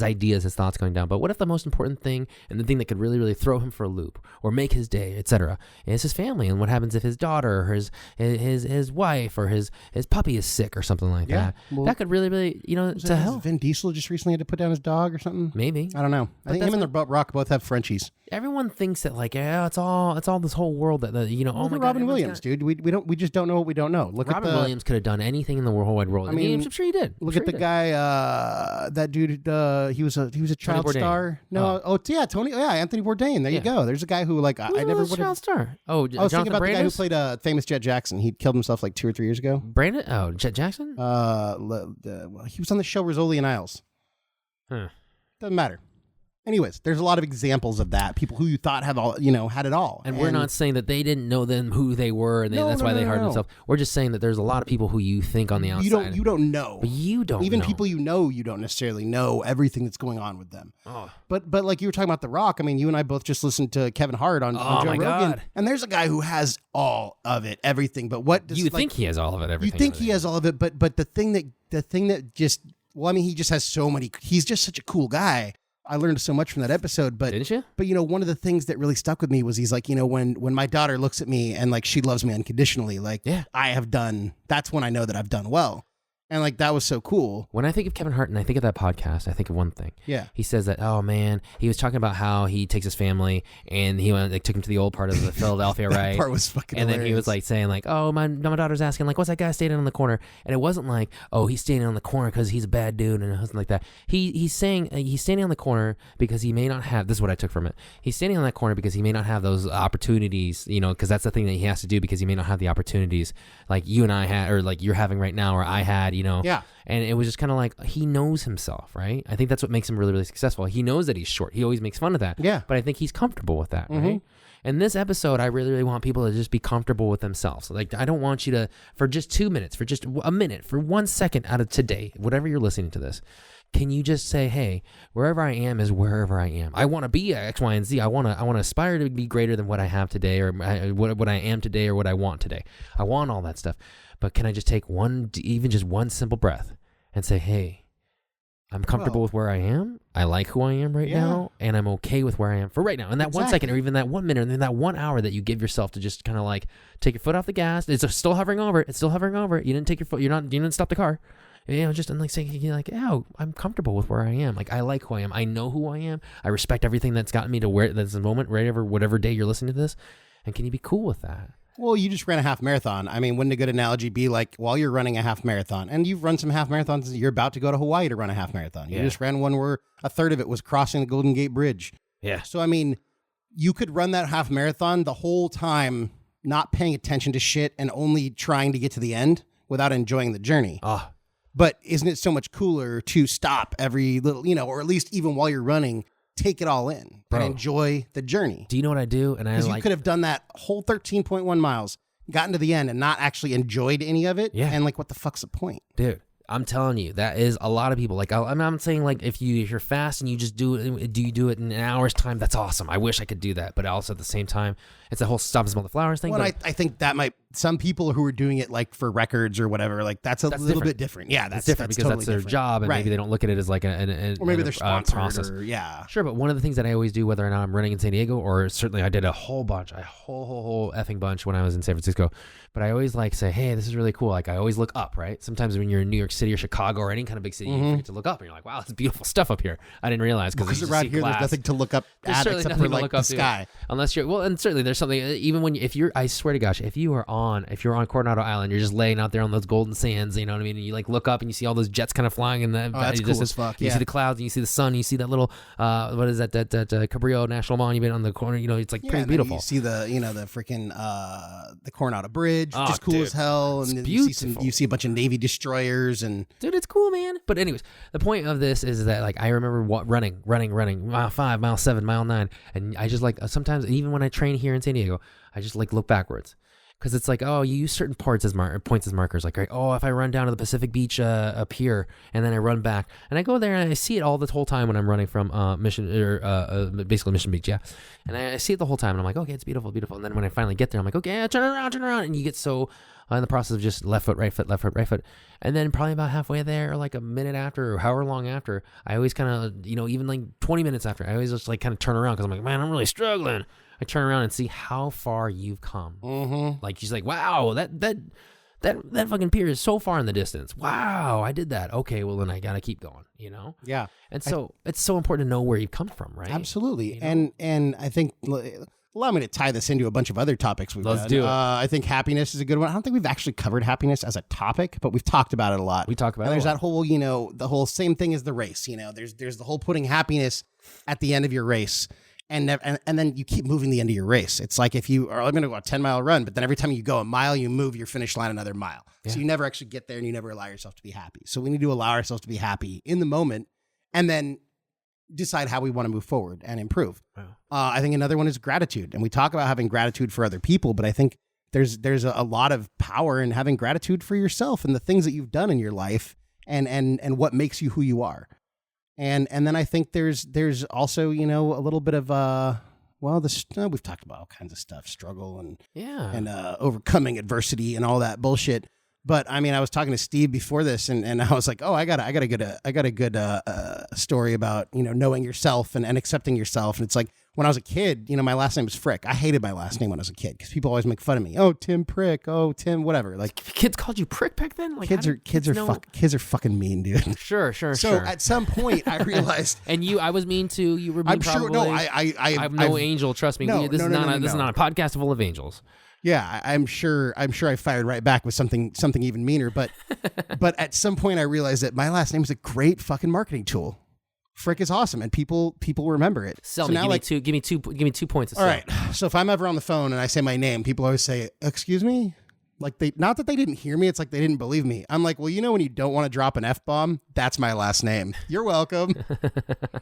ideas, his thoughts going down. But what if the most important thing and the thing that could really, really throw him for a loop or make his day, etc., is his family? And what happens if his daughter or his wife or his puppy is sick or something like that? Well, that could really, really, to hell. Vin Diesel just recently had to put down his dog or something. Maybe, I don't know. I think him and The Rock both have Frenchies. Everyone thinks that, like, yeah, it's all this whole world that oh my God, Robin Williams, dude. We just don't know what we don't know. Robin Williams could have done anything in the whole wide world. I mean, I'm sure he did. Look at the guy, that dude. He was a child star. No, Anthony Bourdain. There you go. There's a guy who, like, I never would have. Child star. Oh, I was thinking about the guy who played famous Jet Jackson. He killed himself like 2 or 3 years ago. Brandon. Oh, Jet Jackson. He was on the show Rizzoli and Isles. Doesn't matter. Anyways, there's a lot of examples of that. People who you thought had it all. And we're not saying that they didn't know them who they were, and that's why they hardened themselves. We're just saying that there's a lot of people who you think on the outside. You don't know. But you don't Even know. people you don't necessarily know everything that's going on with them. Oh. But like you were talking about The Rock, I mean, you and I both just listened to Kevin Hart on Joe Rogan. God. And there's a guy who has all of it, everything. But what does, you think he has all of it, everything? You think he has all of it, but the thing that just, well, I mean, he just has so many. He's just such a cool guy. I learned so much from that episode, but didn't you? But one of the things that really stuck with me was he's like, when my daughter looks at me and like she loves me unconditionally, like I have done. That's when I know that I've done well. And like, that was so cool. When I think of Kevin Hart and I think of that podcast, I think of one thing. Yeah. He says that, oh man, he was talking about how he takes his family and he took him to the old part of the Philadelphia, that right? Part was fucking And hilarious. then he was like saying like, oh, my daughter's asking like, what's that guy standing on the corner? And it wasn't like, oh, he's standing on the corner because he's a bad dude and something like that. He's saying he's standing on the corner because he may not have, this is what I took from it. He's standing on that corner because he may not have those opportunities, because that's the thing that he has to do, because he may not have the opportunities like you and I had, or like you're having right now, or I had, Yeah. And it was just kind of like, he knows himself, right? I think that's what makes him really, really successful. He knows that he's short. He always makes fun of that. Yeah. But I think he's comfortable with that, right? And this episode, I really, really want people to just be comfortable with themselves. Like, I don't want you to, for just 2 minutes, for just a minute, for 1 second out of today, whatever you're listening to this, can you just say, hey, wherever I am is wherever I am. I want to be X, Y, and Z. I want to aspire to be greater than what I have today, or what I am today, or what I want today. I want all that stuff. But can I just take even just one simple breath and say, hey, I'm comfortable with where I am. I like who I am right now, and I'm okay with where I am for right now. And that 1 second, or even that 1 minute, and then that 1 hour that you give yourself to just kind of like take your foot off the gas. It's still hovering over it. It's still hovering over it. You didn't take your foot. You didn't stop the car. Just like saying, like, oh, I'm comfortable with where I am. Like, I like who I am. I know who I am. I respect everything that's gotten me to where this moment, whatever day you're listening to this. And can you be cool with that? Well, you just ran a half marathon. I mean, wouldn't a good analogy be like, while you're running a half marathon, and you've run some half marathons, you're about to go to Hawaii to run a half marathon. You just ran one where a third of it was crossing the Golden Gate Bridge. Yeah. So, I mean, you could run that half marathon the whole time, not paying attention to shit and only trying to get to the end without enjoying the journey. But isn't it so much cooler to stop every little, or at least even while you're running, take it all in and enjoy the journey? Do you know what I do? And you could have done that whole 13.1 miles, gotten to the end and not actually enjoyed any of it. Yeah. And like, what the fuck's the point? Dude, I'm telling you, that is a lot of people. Like, I'm saying, like, if you're fast and you just do it in an hour's time, that's awesome. I wish I could do that. But also at the same time, it's a whole stop and smell the flowers thing. Well, I think that might, some people who are doing it like for records or whatever, like that's little bit different. Yeah, that's different because totally that's their different. job, and right. maybe they don't look at it as like or maybe they're sponsored process. or, Sure, but one of the things that I always do, whether or not I'm running in San Diego, or certainly I did a whole effing bunch when I was in San Francisco, but I always like say, hey, this is really cool. Like, I always look up, right? Sometimes when you're in New York City or Chicago or any kind of big city, you forget to look up, and you're like, wow, it's beautiful stuff up here. I didn't realize because around here there's nothing to look up at except for like the sky. Unless you're, well, and certainly there's something, even when I swear to gosh, if you are if you're on Coronado Island, you're just laying out there on those golden sands, you know what I mean? And you like look up and you see all those jets kind of flying in the that's cool as fuck. You Yeah. see the clouds, and you see the sun, and you see that little what is that Cabrillo National Monument on the corner, you know, it's like Yeah, pretty and then beautiful. You see the the freaking the Coronado Bridge, Oh, just cool dude, as hell, and it's then beautiful. you see a bunch of Navy destroyers and Dude, it's cool, man. But anyways, the point of this is that like I remember running, mile 5, mile 7, mile 9, and I just like sometimes even when I train here in San Diego, I just like look backwards. Because it's like, oh, you use certain points as markers. Like, right, oh, if I run down to the Pacific Beach up here, and then I run back, and I go there and I see it all the whole time when I'm running from basically Mission Beach, yeah. And I see it the whole time, and I'm like, okay, it's beautiful, beautiful. And then when I finally get there, I'm like, okay, yeah, turn around, and you get so in the process of just left foot, right foot, left foot, right foot, and then probably about halfway there, or like a minute after, or however long after, I always kind of, even like 20 minutes after, I always just like kind of turn around because I'm like, man, I'm really struggling. I turn around and see how far you've come. Mm-hmm. Like she's like, wow, that fucking pier is so far in the distance. Wow, I did that. Okay, well then I gotta keep going. Yeah. And so it's so important to know where you've come from, right? Absolutely. And I think allow me to tie this into a bunch of other topics we've Let's done. do it. I think happiness is a good one. I don't think we've actually covered happiness as a topic, but we've talked about it a lot. We talk about and it there's a lot. that whole, the whole same thing as the race. There's the whole putting happiness at the end of your race. And then you keep moving the end of your race. It's like if you are going to go a 10-mile run, but then every time you go a mile, you move your finish line another mile. Yeah. So you never actually get there and you never allow yourself to be happy. So we need to allow ourselves to be happy in the moment and then decide how we want to move forward and improve. Wow. I think another one is gratitude. And we talk about having gratitude for other people, but I think there's a lot of power in having gratitude for yourself and the things that you've done in your life and what makes you who you are. And then I think there's also, a little bit of, we've talked about all kinds of stuff, struggle and overcoming adversity and all that bullshit. But I mean, I was talking to Steve before this and I was like, oh, I got a good story about, knowing yourself and accepting yourself. And it's like, when I was a kid, my last name was Frick. I hated my last name when I was a kid because people always make fun of me. Oh, Tim Prick. Oh, Tim, whatever. Like kids called you Prick back then. Like kids are fucking mean, dude. Sure. So at some point, I realized, and I was mean too. You were mean. I'm sure. No, I'm no angel. Trust me. This is not a podcast full of angels. Yeah, I'm sure I fired right back with something even meaner. But at some point, I realized that my last name is a great fucking marketing tool. Frick is awesome, and people remember it. Sell me. Give me 2 points of sell. All right. So if I'm ever on the phone and I say my name, people always say, "Excuse me." Like not that they didn't hear me, it's like they didn't believe me. I'm like, well, when you don't want to drop an F-bomb, that's my last name. You're welcome.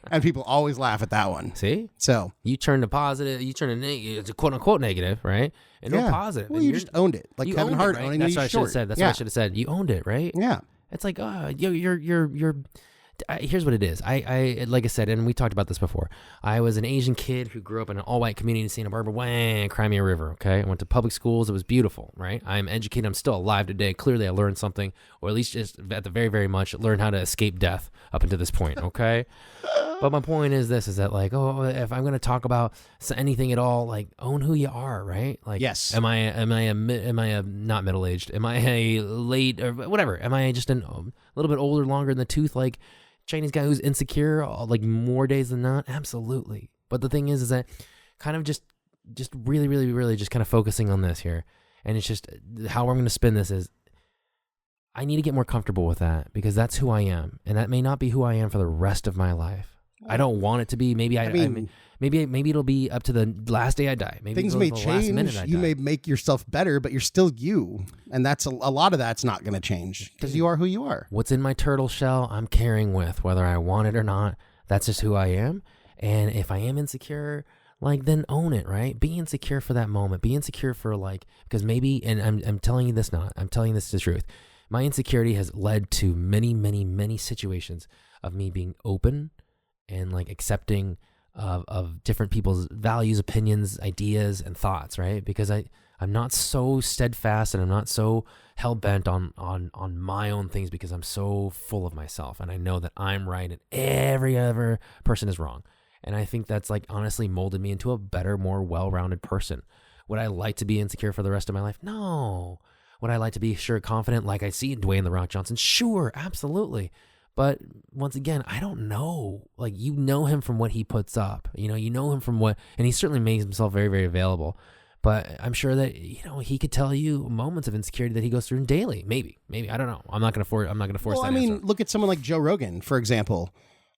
And people always laugh at that one. See? So you turn to positive, you turn to negative, it's a quote unquote negative, right? And no positive. Well, you just owned it. Like Kevin Hart owning That's what I should have short. said. That's what I should have said. You owned it, right? Yeah. It's like, you're here's what it is. I like I said, and we talked about this before. I was an Asian kid who grew up in an all-white community in Santa Barbara, Crimea River, okay? I went to public schools. It was beautiful, right? I'm educated. I'm still alive today. Clearly, I learned something, or at least just at the very, very much, learned how to escape death up until this point, okay? But my point is this, is that like, if I'm going to talk about anything at all, like own who you are, right? Like, yes. Am I a not middle-aged? Am I a late or whatever? Am I just a little bit older, longer in the tooth, like Chinese guy who's insecure, like more days than not? Absolutely. But the thing is that kind of just really, really, really just kind of focusing on this here. And it's just how I'm going to spin this is I need to get more comfortable with that because that's who I am. And that may not be who I am for the rest of my life. I don't want it to be. Maybe maybe it'll be up to the last day I die. Maybe things may change. You may make yourself better, but you're still you, and that's a lot of that's not going to change because you are who you are. What's in my turtle shell, I'm carrying with, whether I want it or not. That's just who I am. And if I am insecure, like then own it, right? Be insecure for that moment. Be insecure for because maybe, and I'm telling you this not. I'm telling you this the truth. My insecurity has led to many, many, many situations of me being open and accepting of different people's values, opinions, ideas, and thoughts, right? Because I'm not so steadfast and I'm not so hell-bent on my own things because I'm so full of myself and I know that I'm right and every other person is wrong. And I think that's honestly molded me into a better, more well-rounded person. Would I like to be insecure for the rest of my life? No. Would I like to be confident like I see Dwayne "The Rock" Johnson? Sure, absolutely. But once again, I don't know. You know him from what he puts up. You know him from what, and he certainly makes himself very, very available. But I'm sure that, you know, he could tell you moments of insecurity that he goes through daily. Maybe. I don't know. I'm not going to force Well, that I mean, answer. look at someone like Joe Rogan, for example.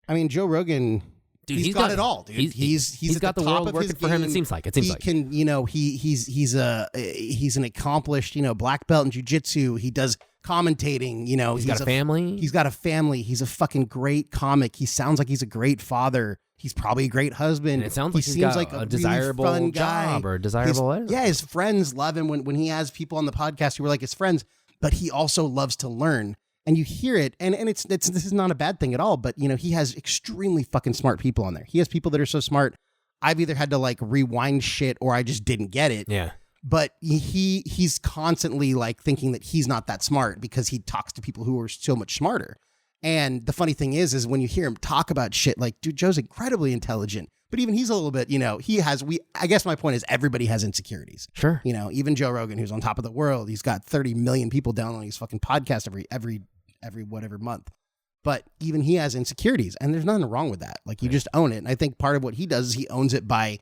I mean, Joe Rogan, Dude, he's got it all, dude. He's at got the top world of working his for him. It game. seems like. He can, you know, he's an accomplished, you know, black belt in jiu-jitsu. He does commentating, you know. He's got a family. He's got a family. He's a fucking great comic. He sounds like he's a great father. He's probably a great husband. And it sounds like he he's seems got like a desirable really fun guy. job or a desirable. His friends love him when he has people on the podcast who are like his friends, but he also loves to learn. And you hear it, and this is not a bad thing at all, but, you know, he has extremely fucking smart people on there. He has people that are so smart, I've either had to, like, rewind shit or I just didn't get it. Yeah. But he's constantly, like, thinking that he's not that smart because he talks to people who are so much smarter. And the funny thing is when you hear him talk about shit, like, dude, Joe's incredibly intelligent, but even he's a little bit, you know, I guess my point is everybody has insecurities. Sure. You know, even Joe Rogan, who's on top of the world, he's got 30 million people downloading his fucking podcast every whatever month. But even he has insecurities, and there's nothing wrong with that. Like, you just own it. And I think part of what he does is he owns it by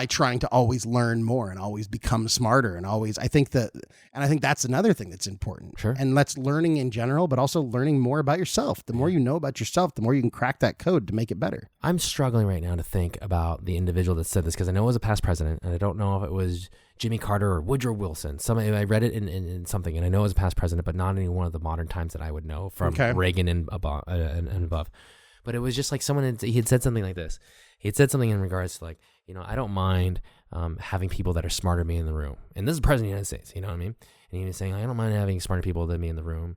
trying to always learn more and always become smarter and always, I think that's another thing that's important. Sure. And that's learning in general, but also learning more about yourself. The more you know about yourself, the more you can crack that code to make it better. I'm struggling right now to think about the individual that said this, because I know it was a past president, and I don't know if it was Jimmy Carter or Woodrow Wilson. I read it in something, and I know it was a past president, but not any one of the modern times that I would know from Reagan and above. But it was just like he had said something like this. He had said something in regards to, like, you know, I don't mind having people that are smarter than me in the room. And this is the president of the United States, you know what I mean? And he was saying, I don't mind having smarter people than me in the room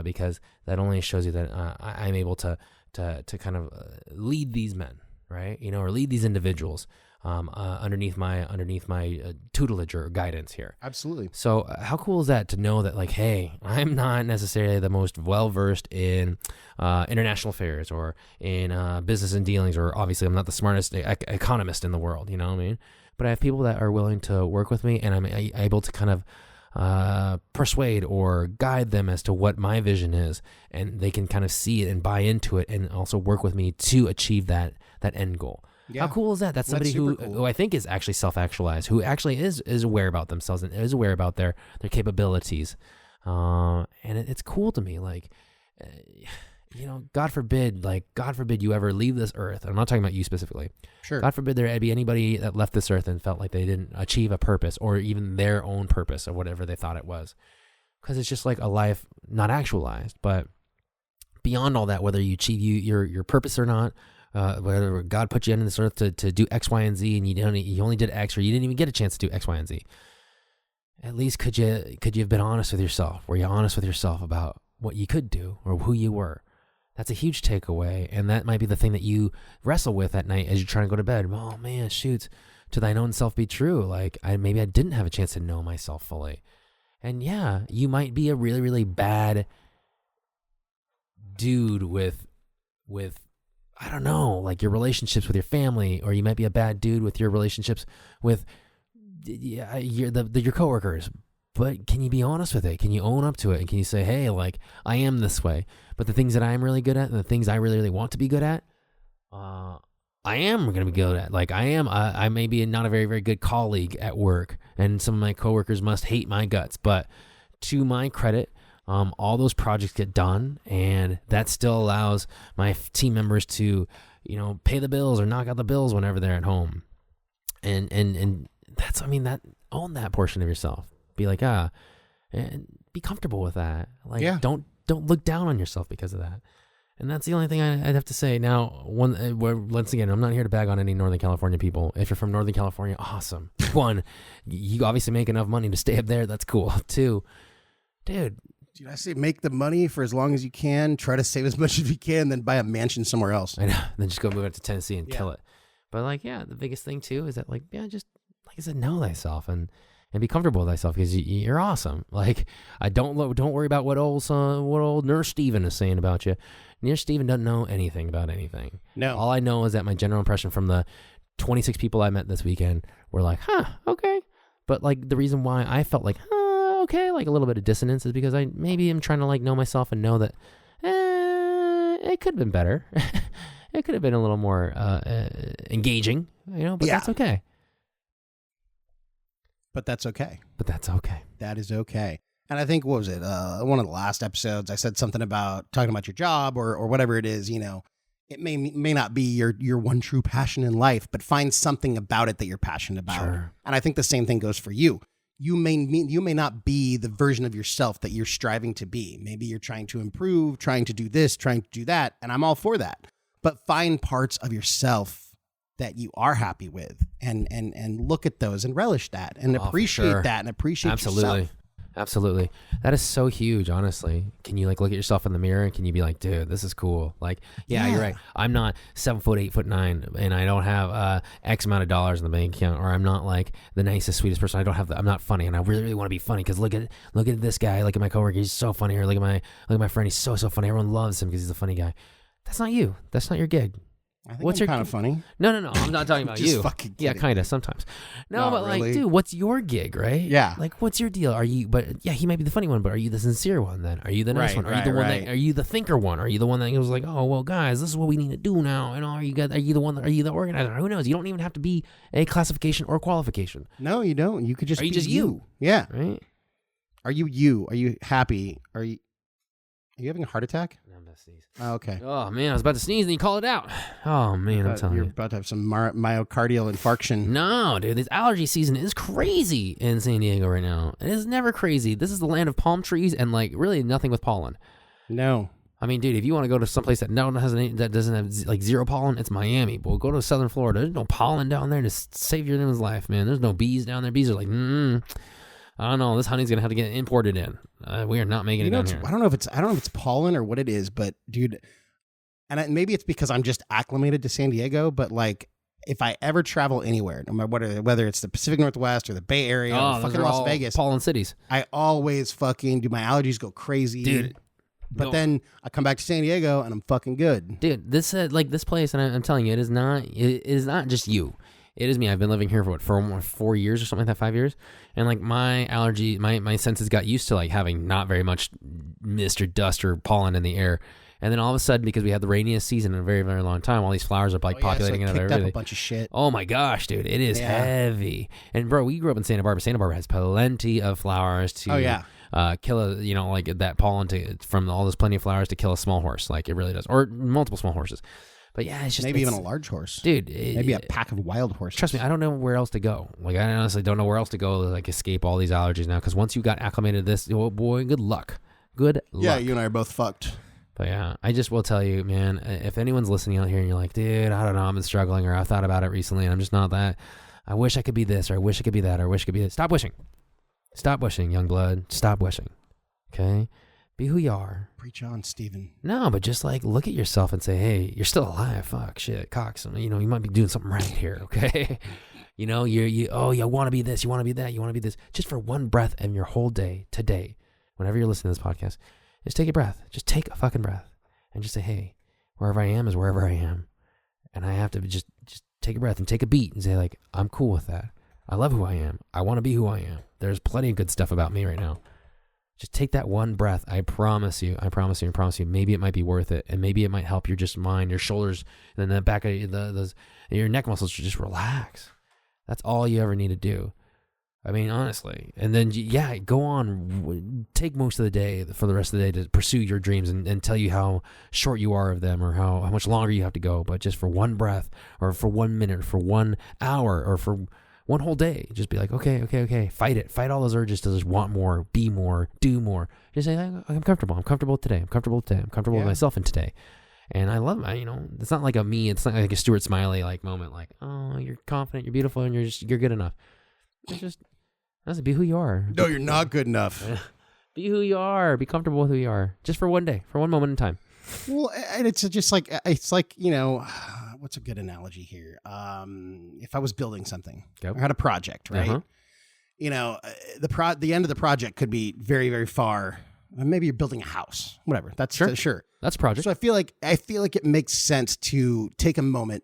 because that only shows you that I'm able to kind of lead these men, right? You know, or lead these individuals underneath my tutelage or guidance here. Absolutely. So how cool is that to know that, like, hey, I'm not necessarily the most well-versed in international affairs or in business and dealings, or obviously I'm not the smartest economist in the world, you know what I mean? But I have people that are willing to work with me, and I'm able to kind of persuade or guide them as to what my vision is, and they can kind of see it and buy into it and also work with me to achieve that end goal. Yeah. How cool is that? That's somebody who I think is actually self-actualized, who actually is aware about themselves and is aware about their capabilities. And it's cool to me. Like, you know, God forbid you ever leave this earth. I'm not talking about you specifically. Sure. God forbid there be anybody that left this earth and felt like they didn't achieve a purpose or even their own purpose or whatever they thought it was. Because it's just like a life not actualized. But beyond all that, whether you achieve your purpose or not, whether God put you on this earth to do X, Y, and Z, and you only did X, or you didn't even get a chance to do X, Y, and Z. At least could you have been honest with yourself? Were you honest with yourself about what you could do or who you were? That's a huge takeaway, and that might be the thing that you wrestle with at night as you're trying to go to bed. Oh man, shoot, to thine own self be true. Like maybe I didn't have a chance to know myself fully, and yeah, you might be a really, really bad dude with I don't know, like your relationships with your family, or you might be a bad dude with your relationships with your coworkers. But can you be honest with it? Can you own up to it? And can you say, hey, like, I am this way, but the things that I'm really good at and the things I really, really want to be good at, I am going to be good at. Like, I may be not a very, very good colleague at work, and some of my coworkers must hate my guts, but to my credit, all those projects get done, and that still allows my team members to, you know, pay the bills or knock out the bills whenever they're at home. And that's, I mean, that own that portion of yourself. Be like, and be comfortable with that. Like, don't look down on yourself because of that. And that's the only thing I'd have to say. Now, once again, I'm not here to bag on any Northern California people. If you're from Northern California, awesome. One, you obviously make enough money to stay up there. That's cool. Two, dude, I say make the money for as long as you can. Try to save as much as you can, then buy a mansion somewhere else. I know. Then just go move out to Tennessee and kill it. But like, the biggest thing too is that, like, just like I said, know thyself and be comfortable with thyself, because you're awesome. Like, don't worry about what old Nurse Steven is saying about you. Nurse Steven doesn't know anything about anything. No. All I know is that my general impression from the 26 people I met this weekend were like, okay. But like, the reason why I felt like, okay, like a little bit of dissonance is because I maybe am trying to like know myself and know that it could have been better. It could have been a little more engaging, you know, but that's okay. But that's okay. But that's okay. That is okay. And I think, what was it? One of the last episodes, I said something about talking about your job or whatever it is, it may not be your one true passion in life, but find something about it that you're passionate about. Sure. And I think the same thing goes for you. You may not be the version of yourself that you're striving to be. Maybe you're trying to improve, trying to do this, trying to do that, and I'm all for that. But find parts of yourself that you are happy with and look at those and relish that and appreciate that and appreciate yourself. Absolutely. That is so huge, honestly. Can you look at yourself in the mirror and can you be like, dude, this is cool? Yeah, you're right. I'm not 7 foot, 8'9", and I don't have X amount of dollars in the bank account, or I'm not the nicest, sweetest person. I'm not funny, and I really, really want to be funny because look at this guy, look at my coworker, he's so funny, or look at my friend, he's so funny. Everyone loves him because he's a funny guy. That's not you. That's not your gig. I think I'm kind of funny. No. I'm not talking about you. Fucking yeah, kind of sometimes. No, but really. dude, what's your gig, right? Yeah. What's your deal? Are you? But yeah, he might be the funny one, but are you the sincere one then? Are you the nice one? Are you the one that? Are you the thinker one? Are you the one that goes oh well, guys, this is what we need to do now? And are you the one? Are you the organizer? Who knows? You don't even have to be a classification or qualification. No, you don't. You could just be just you. Yeah. Right. Are you you? Are you happy? Are you having a heart attack? No, I'm about to sneeze. Oh, okay. Oh man, I was about to sneeze and you called it out. Oh man, I'm telling you. You're about to have some myocardial infarction. No, dude, this allergy season is crazy in San Diego right now. It is never crazy. This is the land of palm trees and really nothing with pollen. No. I mean, dude, if you want to go to someplace that doesn't have zero pollen, it's Miami. But we'll go to southern Florida. There's no pollen down there to save your life, man. There's no bees down there. Bees are I don't know. This honey's gonna have to get imported in. We are not making it down here. I don't know if it's pollen or what it is, but dude, and maybe it's because I'm just acclimated to San Diego. But if I ever travel anywhere, no matter whether it's the Pacific Northwest or the Bay Area or fucking Las Vegas, pollen cities, I always fucking do. My allergies go crazy, dude. But then I come back to San Diego and I'm fucking good, dude. This this place, and I'm telling you, it is not just you. It is me. I've been living here for almost 4 years or something like that, 5 years. And my allergy, my senses got used to having not very much mist or dust or pollen in the air. And then all of a sudden, because we had the rainiest season in a very, very long time, all these flowers are populating it. Kicked up a bunch of shit. Oh my gosh, dude. It is heavy. And bro, we grew up in Santa Barbara. Santa Barbara has plenty of flowers to kill that pollen from all this plenty of flowers to kill a small horse. It really does. Or multiple small horses. But yeah, it's just maybe even a large horse, dude. Maybe a pack of wild horses. Trust me, I don't know where else to go. I honestly don't know where else to go to escape all these allergies now. Because once you got acclimated to this, oh boy, good luck. Good luck. Yeah, you and I are both fucked. But yeah, I just will tell you, man. If anyone's listening out here and you're like, dude, I don't know, I've been struggling, or I've thought about it recently, and I'm just not that. I wish I could be this, or I wish I could be that, or I wish I could be this. Stop wishing. Stop wishing, young blood. Stop wishing. Okay. Be who you are. Preach on, Steven. No, but just look at yourself and say, hey, you're still alive. Fuck, shit, cocks. You might be doing something right here, okay? You want to be this, you want to be that, you want to be this. Just for one breath in your whole day, today, whenever you're listening to this podcast, just take a breath. Just take a fucking breath and just say, hey, wherever I am is wherever I am. And I have to just take a breath and take a beat and say, I'm cool with that. I love who I am. I want to be who I am. There's plenty of good stuff about me right now. Just take that one breath. I promise you. Maybe it might be worth it, and maybe it might help your mind, your shoulders, and then the back of your neck muscles to just relax. That's all you ever need to do. I mean, honestly. And then, go on. Take most of the day, for the rest of the day, to pursue your dreams and tell you how short you are of them, or how much longer you have to go. But just for one breath, or for 1 minute, or for 1 hour, or for one whole day, just be okay. Fight it. Fight all those urges to just want more, be more, do more. Just say, I'm comfortable. I'm comfortable today. I'm comfortable with myself in today. And I love it. It's not like a me. It's not like a Stuart Smiley moment. Oh, you're confident, you're beautiful, and you're good enough. It's just, be who you are. No, you're not good enough. Be who you are. Be comfortable with who you are. Just for one day, for one moment in time. Well, and it's just what's a good analogy here? If I was building something, I had a project, right? Uh-huh. The end of the project could be very, very far. Maybe you're building a house, whatever. That's sure. That's a project. So I feel like it makes sense to take a moment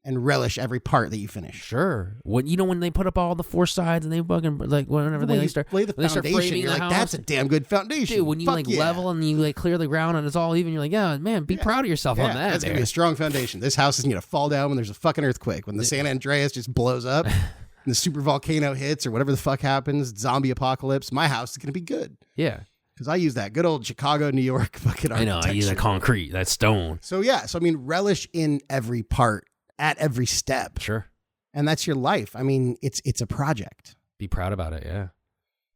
and relish every part that you finish. Sure. When they put up all the 4 sides and they fucking whenever they start lay the foundation, you're like, that's a damn good foundation. Dude, when you level and you clear the ground and it's all even, you're like, yeah, man, be proud of yourself on that. That's gonna be a strong foundation. This house isn't gonna fall down when there's a fucking earthquake. When the San Andreas just blows up. and the super volcano hits or whatever the fuck happens, zombie apocalypse, my house is going to be good. Yeah. Because I use that good old Chicago, New York fucking I know. architecture. I use that concrete, that stone. So yeah. So I mean, relish in every part at every step. Sure. And that's your life. I mean, it's a project. Be proud about it. Yeah.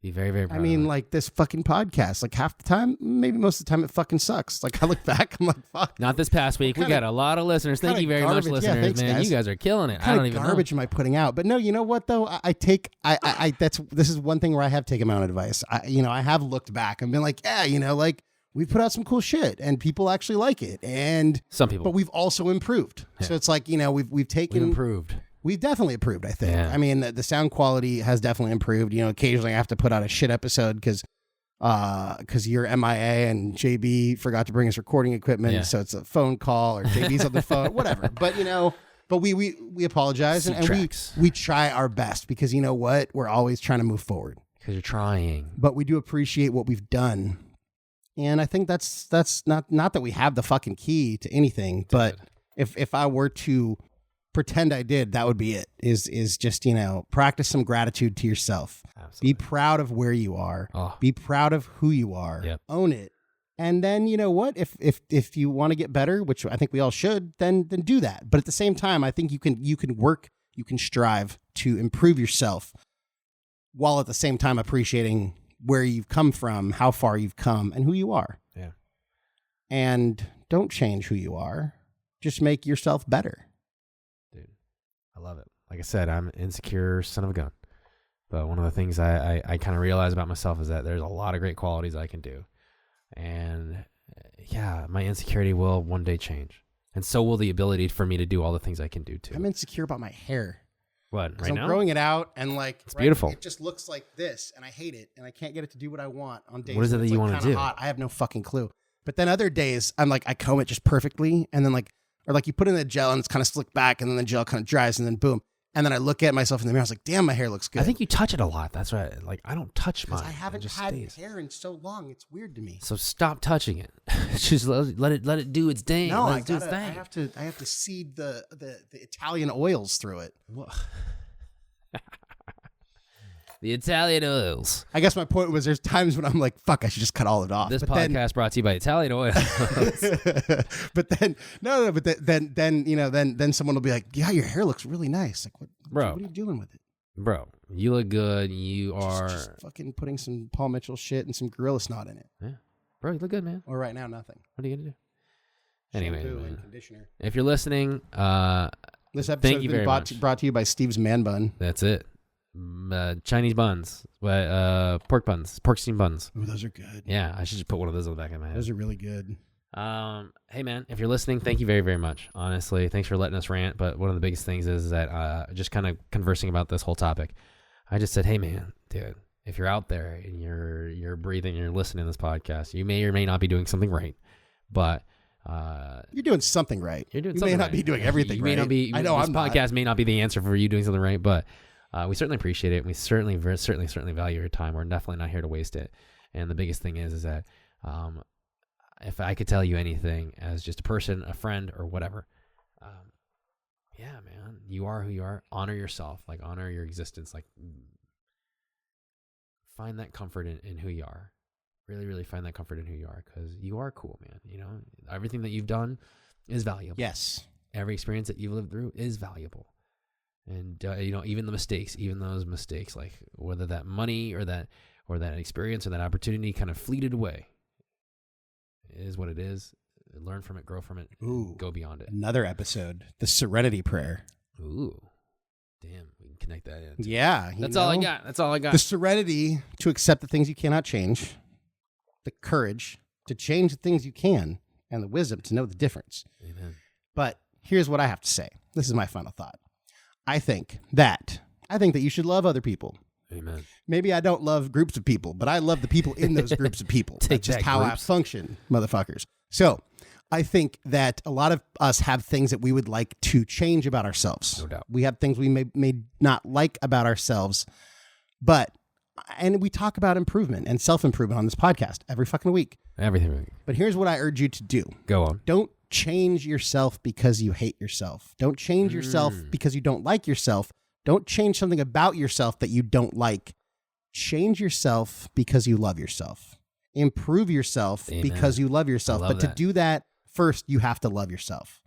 Be very, very proud. I mean, of it. like this fucking podcast, like half the time, maybe most of the time it fucking sucks. Like I look back, I'm like, fuck. Not this past week. We got a lot of listeners. Thank you very much, garbage- listeners, thanks, man. guys. You guys are killing it. What I kind don't of even garbage am I putting out? But no, you know what though? This is one thing where I have taken my own advice. I have looked back and been like, yeah, like we've put out some cool shit and people actually like it. And Some people. but we've also improved. Yeah. So it's like, we've taken We've improved. We've definitely improved, I think. Yeah. I mean, the sound quality has definitely improved. Occasionally I have to put out a shit episode because you're MIA and JB forgot to bring his recording equipment. Yeah. So it's a phone call or JB's on the phone, whatever. But, but we apologize and we try our best because you know what? We're always trying to move forward. Because you're trying. But we do appreciate what we've done. And I think that's not that we have the fucking key to anything, but if I were to pretend I did, that would be it. Is just, practice some gratitude to yourself. Absolutely. Be proud of where you are. Oh. Be proud of who you are. Yep. Own it. And then you know what? If you want to get better, which I think we all should, then do that. But at the same time, I think you can work, you can strive to improve yourself while at the same time appreciating where you've come from, how far you've come, and who you are. Yeah. And don't change who you are. Just make yourself better. Dude, I love it. Like I said, I'm an insecure son of a gun. But one of the things I kind of realize about myself is that there's a lot of great qualities I can do. And yeah, my insecurity will one day change. And so will the ability for me to do all the things I can do too. I'm insecure about my hair. What, right I'm now? growing it out and It's beautiful. It just looks like this and I hate it and I can't get it to do what I want on days. What is it when that it's, you like, wanna kinda do? hot. I have no fucking clue. But then other days I'm like, I comb it just perfectly and then you put in the gel and it's kind of slicked back and then the gel kind of dries and then boom. And then I look at myself in the mirror. I was like, damn, my hair looks good. I think you touch it a lot. That's right. Like, I don't touch mine. I haven't it just had stays. hair in so long. It's weird to me. So stop touching it. Just let it do its thing. No, Let it do its thing. I have to seed the Italian oils through it. The Italian oils. I guess my point was there's times when I'm like, fuck, I should just cut all of it off. This But podcast brought to you by Italian oil. but then then someone will be like, yeah, your hair looks really nice. Like, what are you doing with it? Bro, you look good. You are Just fucking putting some Paul Mitchell shit and some Gorilla Snot in it. Yeah. Bro, you look good, man. Or right now, nothing. What are you gonna do? Anyway, Shampoo man. and conditioner. If you're listening, This episode thank has you been very much. brought to you by Steve's Man Bun. That's it. Chinese buns, pork buns, pork steam buns. Ooh, those are good. Yeah, I should just put one of those on the back of my head. Those are really good. Hey man, if you're listening, thank you very, very much. Honestly, thanks for letting us rant. But one of the biggest things is that just kind of conversing about this whole topic, I just said, hey man, dude, if you're out there and you're breathing, and you're listening to this podcast, you may or may not be doing something right, but You're doing something right. you're doing You something may not right. be doing everything you right. may not be. I know this I'm podcast may not be the answer for you doing something right, but we certainly appreciate it. We certainly value your time. We're definitely not here to waste it. And the biggest thing is that if I could tell you anything as just a person, a friend, or whatever, yeah, man, you are who you are. Honor yourself, like honor your existence, like find that comfort in who you are. Really, really find that comfort in who you are, because you are cool, man. You know, everything that you've done is valuable. Yes. Every experience that you've lived through is valuable. And even the mistakes, even those mistakes, like whether that money or that experience or that opportunity kind of fleeted away, it is what it is. Learn from it, grow from it, go beyond it. Another episode, the Serenity Prayer. Ooh, damn, we can connect that in. Yeah, That's all I got. That's all I got. The serenity to accept the things you cannot change, the courage to change the things you can, and the wisdom to know the difference. Amen. But here's what I have to say. This is my final thought. I think that you should love other people. Amen. Maybe I don't love groups of people, but I love the people in those groups of people. Take That's just that, how I groups. function, motherfuckers. So I think that a lot of us have things that we would like to change about ourselves. No doubt. We have things we may not like about ourselves, and we talk about improvement and self-improvement on this podcast every fucking week. Everything. But here's what I urge you to do. Go on. Don't change yourself because you hate yourself. Don't change yourself because you don't like yourself, Don't change something about yourself that you don't like. Change yourself because you love yourself. Improve yourself because you love yourself. But to do that, first, you have to love yourself.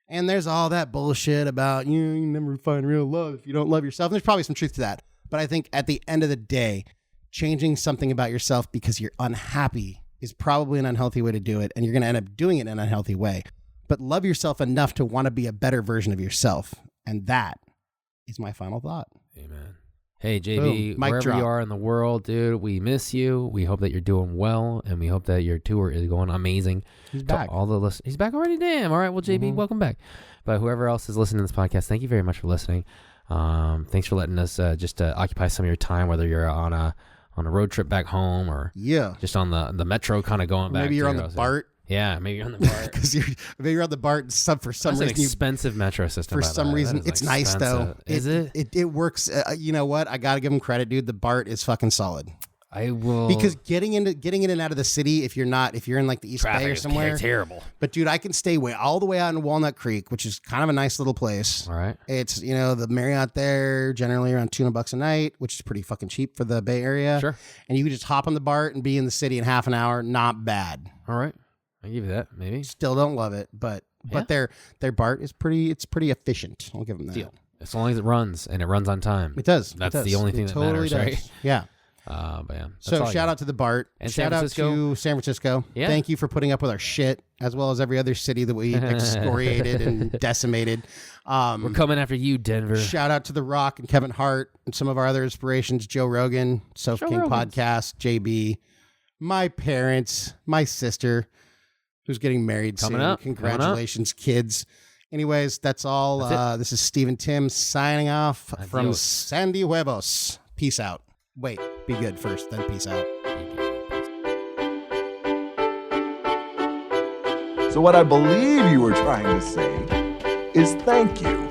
And there's all that bullshit about you never find real love if you don't love yourself. And there's probably some truth to that. But I think at the end of the day, changing something about yourself because you're unhappy is probably an unhealthy way to do it. And you're going to end up doing it in an unhealthy way. But love yourself enough to want to be a better version of yourself. And that is my final thought. Amen. Hey, JB, Boom. wherever you are in the world, dude, we miss you. We hope that you're doing well, and we hope that your tour is going amazing. He's back. He's back already? Damn. All right, well, JB, welcome back. But whoever else is listening to this podcast, thank you very much for listening. Thanks for letting us just occupy some of your time, whether you're on a road trip back home or just on the metro kind of going back. Maybe you're on the BART. Yeah, maybe you're on the BART. Because maybe you're on the BART for some reason. It's an expensive metro system. For some reason, it's nice though. Is it? It works. You know what? I got to give them credit, dude. The BART is fucking solid. I will, because getting in and out of the city, if you're in like the East Bay or somewhere, terrible. But dude, I can stay all the way out in Walnut Creek, which is kind of a nice little place. All right. It's the Marriott there generally around $200 a night, which is pretty fucking cheap for the Bay Area. Sure. And you can just hop on the BART and be in the city in half an hour. Not bad. All right. I give you that, maybe. Still don't love it, but their BART is pretty efficient. I'll give them that. Deal. As long as it runs and it runs on time. It does. That's the only thing that matters, right? Yeah. But yeah. So shout out to the BART. And shout out to San Francisco. Yeah. Thank you for putting up with our shit, as well as every other city that we excoriated and decimated. We're coming after you, Denver. Shout out to The Rock and Kevin Hart and some of our other inspirations, Joe Rogan, Soap King Podcast, JB, my parents, my sister, who's getting married Coming soon. up. Congratulations, kids. Anyways, that's all. This is Stephen Tim signing off from San Huevos. Peace out. Wait, be good first, then peace out. So what I believe you were trying to say is thank you.